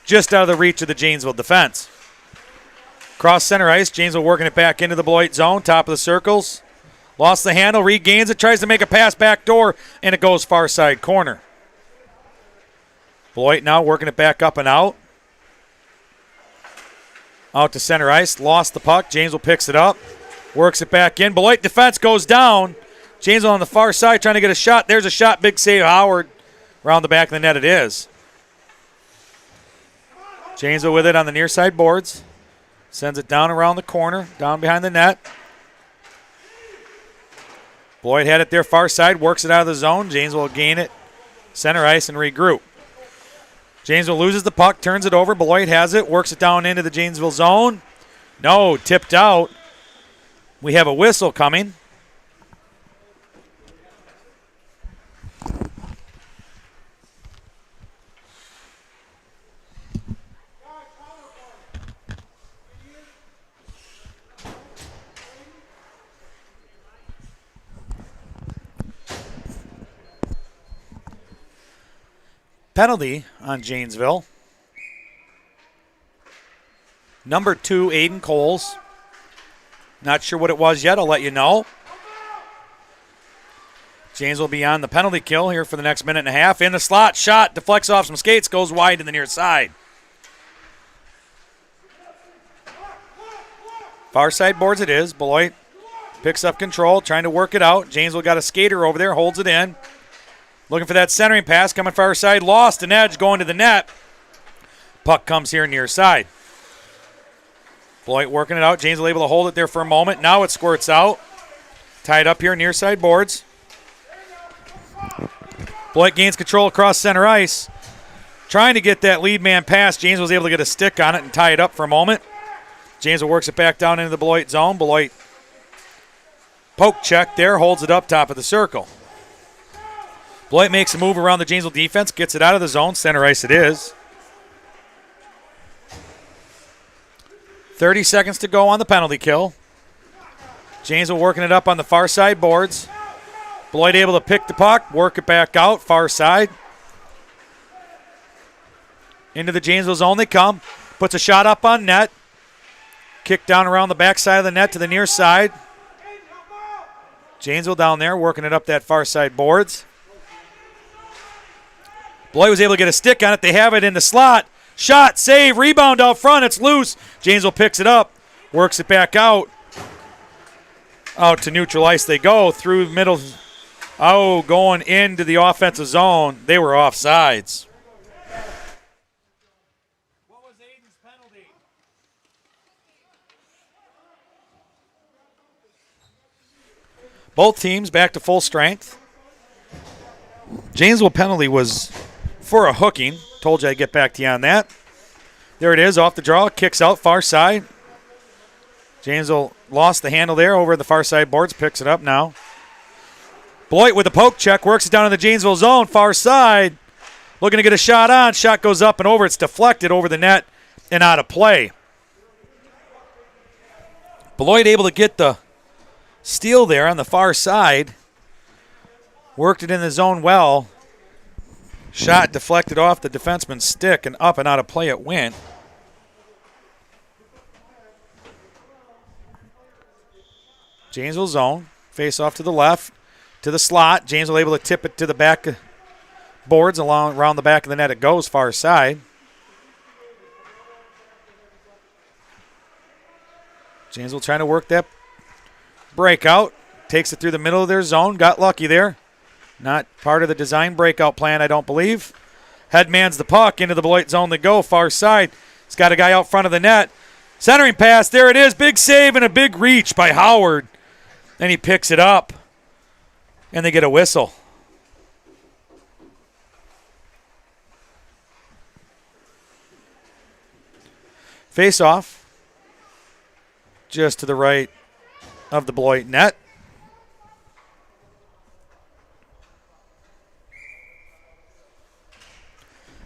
[SPEAKER 1] just out of the reach of the Janesville defense. Cross center ice. Janesville working it back into the Beloit zone. Top of the circles. Lost the handle. Regains it. Tries to make a pass back door, and it goes far side corner. Beloit now working it back up and out. Out to center ice. Lost the puck. Janesville picks it up. Works it back in. Beloit defense goes down. Janesville on the far side trying to get a shot. There's a shot. Big save. Howard around the back of the net it is. Janesville with it on the near side boards. Sends it down around the corner. Down behind the net. Beloit had it there far side. Works it out of the zone. Janesville will gain it. Center ice and regroup. Janesville loses the puck, turns it over. Beloit has it, works it down into the Janesville zone. No, tipped out. We have a whistle coming. Penalty on Janesville. Number 2, Aiden Coles. Not sure what it was yet. I'll let you know. Janesville will be on the penalty kill here for the next minute and a half. In the slot, shot, deflects off some skates, goes wide to the near side. Far side boards it is. Beloit picks up control, trying to work it out. Janesville got a skater over there, holds it in. Looking for that centering pass, coming far side, lost an edge, going to the net. Puck comes here near side. Beloit working it out. Janesville able to hold it there for a moment. Now it squirts out. Tied up here near side boards. Beloit gains control across center ice. Trying to get that lead man pass. Janesville was able to get a stick on it and tie it up for a moment. Janesville works it back down into the Beloit zone. Beloit poke check there, holds it up top of the circle. Beloit makes a move around the Janesville defense, gets it out of the zone. Center ice it is. 30 seconds to go on the penalty kill. Janesville working it up on the far side boards. Beloit able to pick the puck, work it back out, far side. Into the Janesville zone they come. Puts a shot up on net. Kick down around the back side of the net to the near side. Janesville down there working it up that far side boards. Beloit was able to get a stick on it. They have it in the slot. Shot, save, rebound out front. It's loose. Janesville picks it up, works it back out. Out to neutral ice they go through middle. Oh, going into the offensive zone. They were offsides. What was Aiden's penalty? Both teams back to full strength. Janesville penalty was for a hooking. Told you I'd get back to you on that. There it is, off the draw, kicks out far side. Janesville lost the handle there over the far side boards, picks it up now. Beloit with a poke check, works it down in the Janesville zone, far side. Looking to get a shot on, shot goes up and over, it's deflected over the net and out of play. Beloit able to get the steal there on the far side. Worked it in the zone well. Shot deflected off the defenseman's stick and up and out of play it went. Janesville zone. Face off to the left, to the slot. Janesville able to tip it to the back boards around the back of the net. It goes far side. Janesville trying to work that breakout. Takes it through the middle of their zone. Got lucky there. Not part of the design breakout plan, I don't believe. Headmans the puck into the Beloit zone. They go far side. He's got a guy out front of the net. Centering pass. There it is. Big save and a big reach by Howard. Then he picks it up. And they get a whistle. Face off. Just to the right of the Beloit net.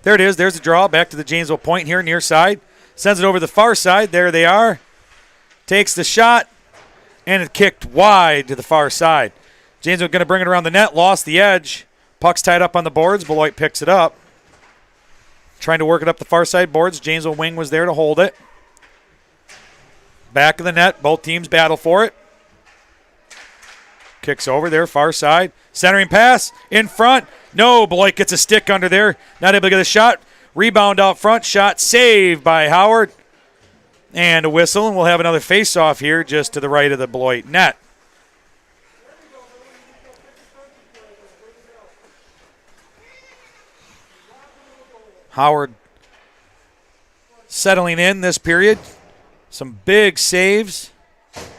[SPEAKER 1] There it is. There's the draw. Back to the Janesville point here, near side. Sends it over the far side. There they are. Takes the shot. And it kicked wide to the far side. Janesville going to bring it around the net. Lost the edge. Puck's tied up on the boards. Beloit picks it up. Trying to work it up the far side boards. Janesville wing was there to hold it. Back of the net. Both teams battle for it. Kicks over there, far side. Centering pass in front. No, Beloit gets a stick under there. Not able to get a shot. Rebound out front. Shot saved by Howard. And a whistle, and we'll have another face-off here just to the right of the Beloit net. Howard settling in this period. Some big saves.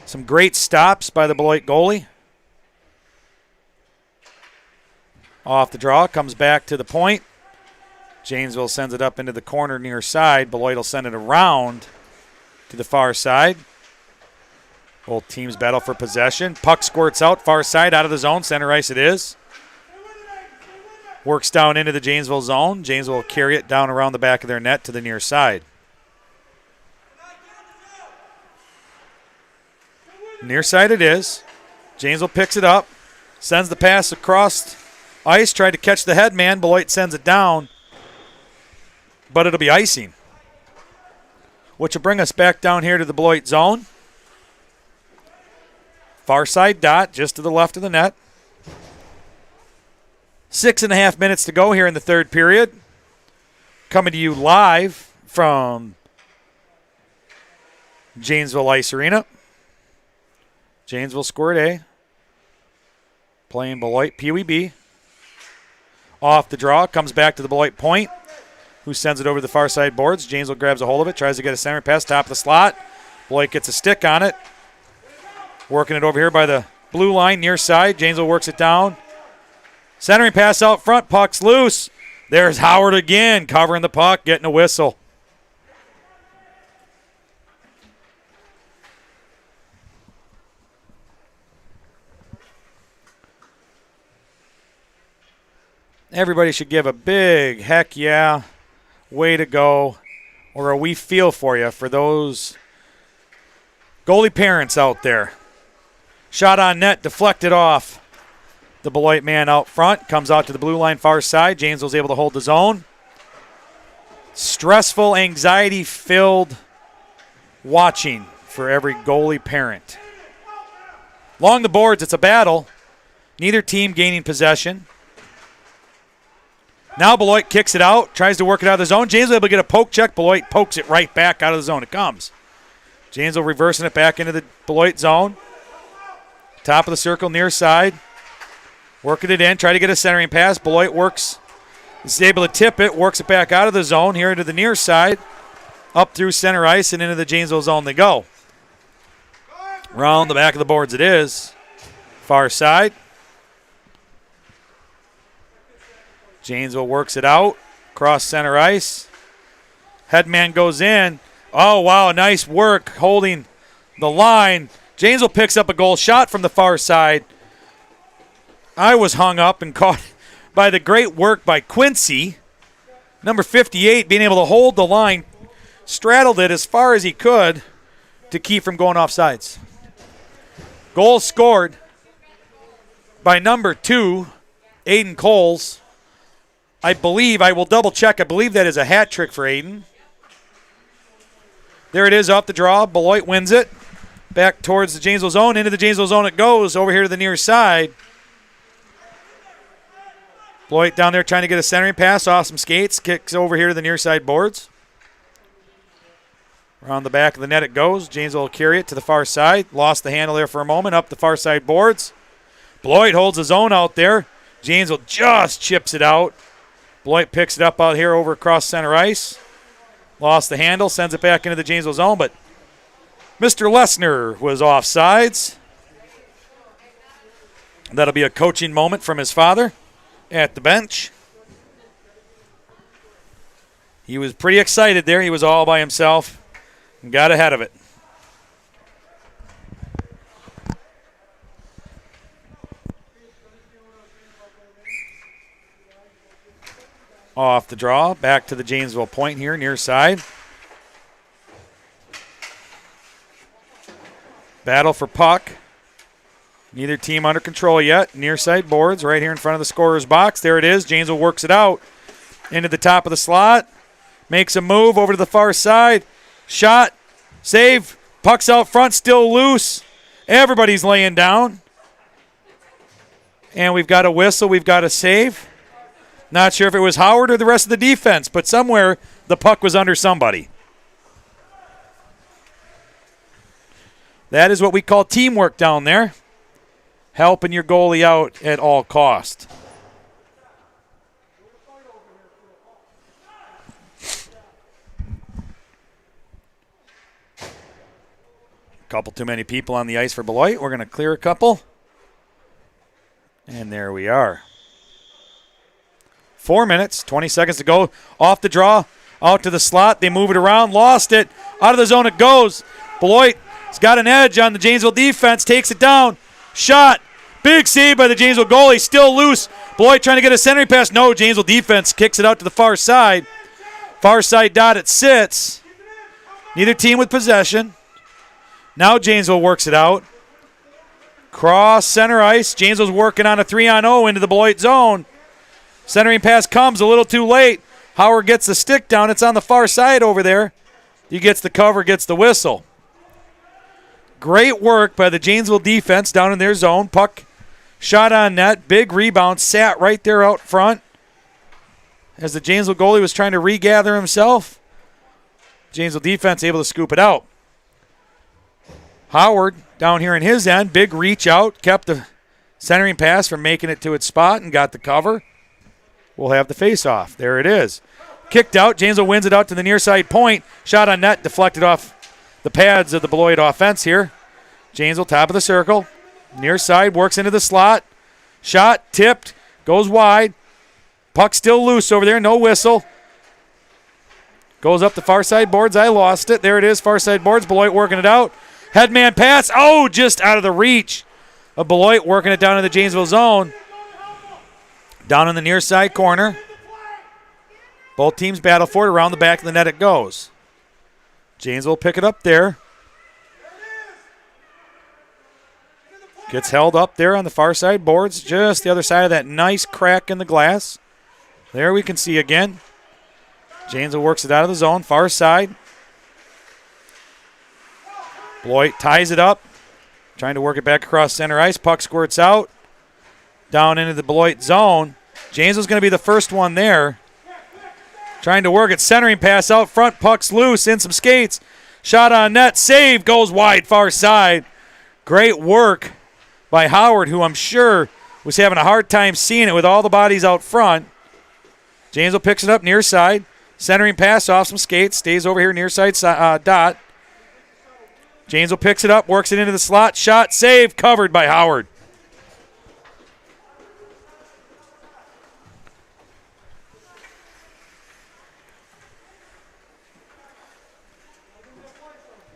[SPEAKER 1] Some great stops by the Beloit goalie. Off the draw, comes back to the point. Janesville sends it up into the corner near side. Beloit will send it around to the far side. Both teams battle for possession. Puck squirts out, far side, out of the zone. Center ice it is. Works down into the Janesville zone. Janesville will carry it down around the back of their net to the near side. Near side it is. Janesville picks it up. Sends the pass across ice. Tried to catch the head man. Beloit sends it down. But it'll be icing. Which will bring us back down here to the Beloit zone. Far side dot, just to the left of the net. 6.5 minutes to go here in the third period. Coming to you live from Janesville Ice Arena. Janesville Squirt A. Playing Beloit PeeWee B. Off the draw, comes back to the Beloit point, who sends it over the far side boards. Janesville grabs a hold of it, tries to get a center pass, top of the slot. Beloit gets a stick on it. Working it over here by the blue line, near side. Janesville works it down. Centering pass out front, puck's loose. There's Howard again, covering the puck, getting a whistle. Everybody should give a big heck yeah, way to go, or a we feel for you for those goalie parents out there. Shot on net, deflected off the Beloit man out front. Comes out to the blue line far side. Janesville's able to hold the zone. Stressful, anxiety-filled watching for every goalie parent. Along the boards, it's a battle. Neither team gaining possession. Now Beloit kicks it out, tries to work it out of the zone. Janesville able to get a poke check. Beloit pokes it right back out of the zone. It comes. Janesville reversing it back into the Beloit zone. Top of the circle, near side. Working it in, try to get a centering pass. Beloit works, is able to tip it, works it back out of the zone, here into the near side. Up through center ice and into the Janesville zone they go. Round the back of the boards it is. Far side. Janesville works it out. Cross center ice. Headman goes in. Oh, wow, nice work holding the line. Janesville picks up a goal shot from the far side. I was hung up and caught by the great work by Quincy. Number 58 being able to hold the line. Straddled it as far as he could to keep from going off sides. Goal scored by number 2, Aiden Coles. I believe, I will double check, I believe that is a hat trick for Aiden. There it is off the draw. Beloit wins it. Back towards the Janesville zone. Into the Janesville zone it goes. Over here to the near side. Beloit down there trying to get a centering pass off some skates. Kicks over here to the near side boards. Around the back of the net it goes. Janesville will carry it to the far side. Lost the handle there for a moment. Up the far side boards. Beloit holds his own out there. Janesville just chips it out. Beloit picks it up out here over across center ice. Lost the handle. Sends it back into the Janesville zone, but Mr. Lesner was offsides. That'll be a coaching moment from his father at the bench. He was pretty excited there. He was all by himself and got ahead of it. Off the draw, back to the Janesville point here, near side. Battle for puck. Neither team under control yet. Near side boards right here in front of the scorer's box. There it is. Janesville works it out into the top of the slot. Makes a move over to the far side. Shot. Save. Puck's out front. Still loose. Everybody's laying down. And we've got a whistle. We've got a save. Not sure if it was Howard or the rest of the defense, but somewhere the puck was under somebody. That is what we call teamwork down there. Helping your goalie out at all cost. Couple too many people on the ice for Beloit. We're going to clear a couple. And there we are. 4 minutes, 20 seconds to go. Off the draw, out to the slot. They move it around, lost it. Out of the zone it goes. Beloit's got an edge on the Janesville defense, takes it down. Shot. Big save by the Janesville goalie, still loose. Beloit trying to get a centering pass. No, Janesville defense kicks it out to the far side. Far side dot, it sits. Neither team with possession. Now Janesville works it out. Cross center ice. Janesville's working on a 3-on-0 into the Beloit zone. Centering pass comes a little too late. Howard gets the stick down. It's on the far side over there. He gets the cover, gets the whistle. Great work by the Janesville defense down in their zone. Puck shot on net. Big rebound. Sat right there out front. As the Janesville goalie was trying to regather himself. Janesville defense able to scoop it out. Howard down here in his end. Big reach out. Kept the centering pass from making it to its spot and got the cover. We'll have the face-off. There it is. Kicked out. Janesville wins it out to the near side point. Shot on net. Deflected off the pads of the Beloit offense here. Janesville top of the circle. Near side works into the slot. Shot. Tipped. Goes wide. Puck still loose over there. No whistle. Goes up the far side boards. I lost it. There it is. Far side boards. Beloit working it out. Headman pass. Oh, just out of the reach of Beloit working it down in the Janesville zone. Down in the near side corner. Both teams battle for it. Around the back of the net it goes. Janesville pick it up there. Gets held up there on the far side boards. Just the other side of that nice crack in the glass. There we can see again. Janesville works it out of the zone. Far side. Beloit ties it up. Trying to work it back across center ice. Puck squirts out. Down into the Beloit zone. Janesville's going to be the first one there. Trying to work it. Centering pass out front. Puck's loose. In some skates. Shot on net. Save. Goes wide. Far side. Great work by Howard, who I'm sure was having a hard time seeing it with all the bodies out front. Janesville picks it up near side. Centering pass off some skates. Stays over here near side dot. Janesville picks it up. Works it into the slot. Shot. Save. Covered by Howard.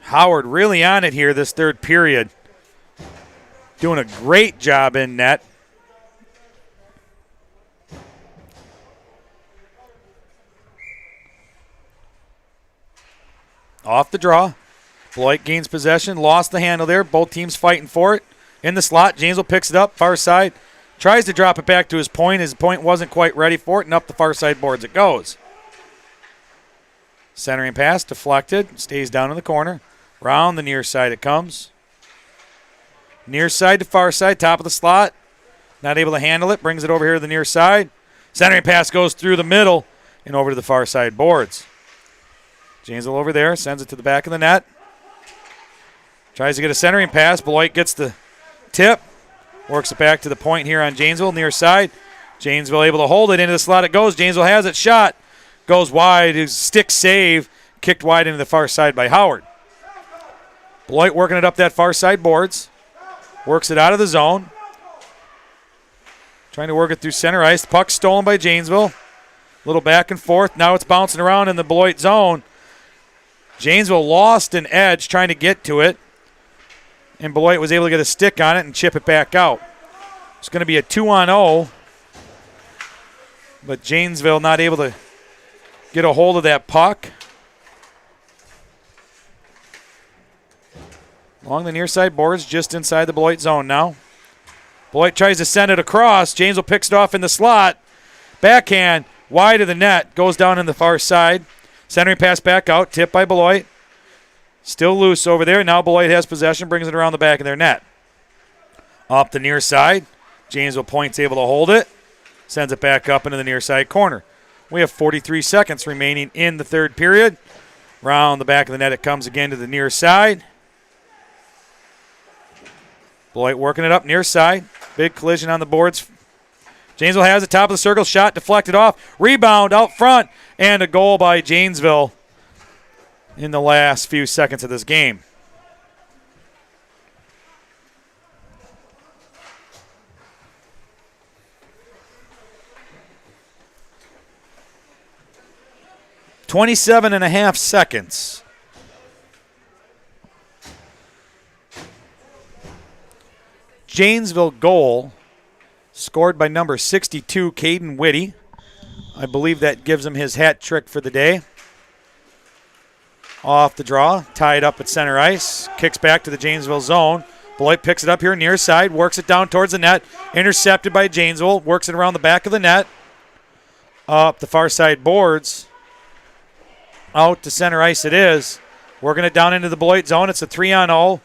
[SPEAKER 1] Howard really on it here this third period. Doing a great job in net. Off the draw. Beloit gains possession. Lost the handle there. Both teams fighting for it. In the slot. Janesville picks it up. Far side. Tries to drop it back to his point. His point wasn't quite ready for it. And up the far side boards it goes. Centering pass. Deflected. Stays down in the corner. Round the near side it comes. Near side to far side, top of the slot. Not able to handle it. Brings it over here to the near side. Centering pass goes through the middle and over to the far side boards. Janesville over there. Sends it to the back of the net. Tries to get a centering pass. Beloit gets the tip. Works it back to the point here on Janesville, near side. Janesville able to hold it. Into the slot it goes. Janesville has it. Shot. Goes wide. Stick save. Kicked wide into the far side by Howard. Beloit working it up that far side boards. Works it out of the zone. Trying to work it through center ice. Puck stolen by Janesville. Little back and forth. Now it's bouncing around in the Beloit zone. Janesville lost an edge trying to get to it. And Beloit was able to get a stick on it and chip it back out. It's going to be a 2-on-0. But Janesville not able to get a hold of that puck. Along the near side boards, just inside the Beloit zone now. Beloit tries to send it across. Janesville picks it off in the slot. Backhand, wide of the net, goes down in the far side. Centering pass back out, tipped by Beloit. Still loose over there. Now Beloit has possession, brings it around the back of their net. Up the near side. Janesville points able to hold it. Sends it back up into the near side corner. We have 43 seconds remaining in the third period. Round the back of the net it comes again to the near side. Beloit working it up near side. Big collision on the boards. Janesville has it, top of the circle, shot deflected off. Rebound out front, and a goal by Janesville in the last few seconds of this game. .27.5 seconds. Janesville goal scored by number 62, Caden Whitty. I believe that gives him his hat trick for the day. Off the draw, tied up at center ice, kicks back to the Janesville zone. Beloit picks it up here near side, works it down towards the net, intercepted by Janesville, works it around the back of the net. Up the far side boards. Out to center ice it is. Working it down into the Beloit zone. It's a 3-on-0.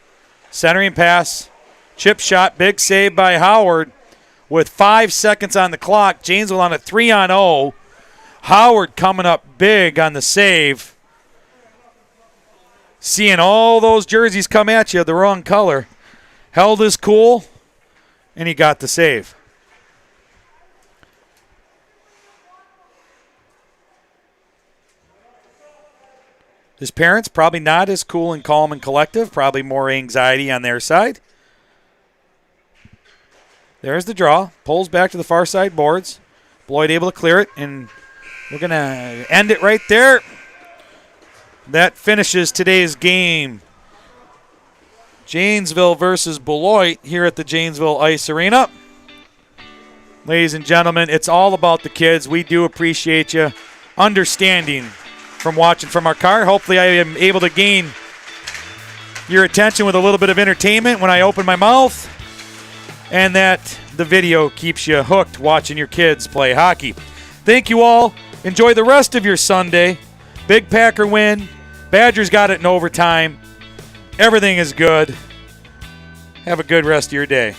[SPEAKER 1] Centering pass. Chip shot. Big save by Howard. With 5 seconds on the clock. Janesville on a 3-on-0. Howard coming up big on the save. Seeing all those jerseys come at you, the wrong color. Held his cool, and he got the save. His parents probably not as cool and calm and collective, probably more anxiety on their side. There's the draw. Pulls back to the far side boards. Beloit able to clear it, and we're going to end it right there. That finishes today's game. Janesville versus Beloit here at the Janesville Ice Arena. Ladies and gentlemen, it's all about the kids. We do appreciate you understanding from watching from our car. Hopefully I am able to gain your attention with a little bit of entertainment when I open my mouth, and that the video keeps you hooked watching your kids play hockey. Thank you all. Enjoy the rest of your Sunday. Big Packer win. Badgers got it in overtime. Everything is good. Have a good rest of your day.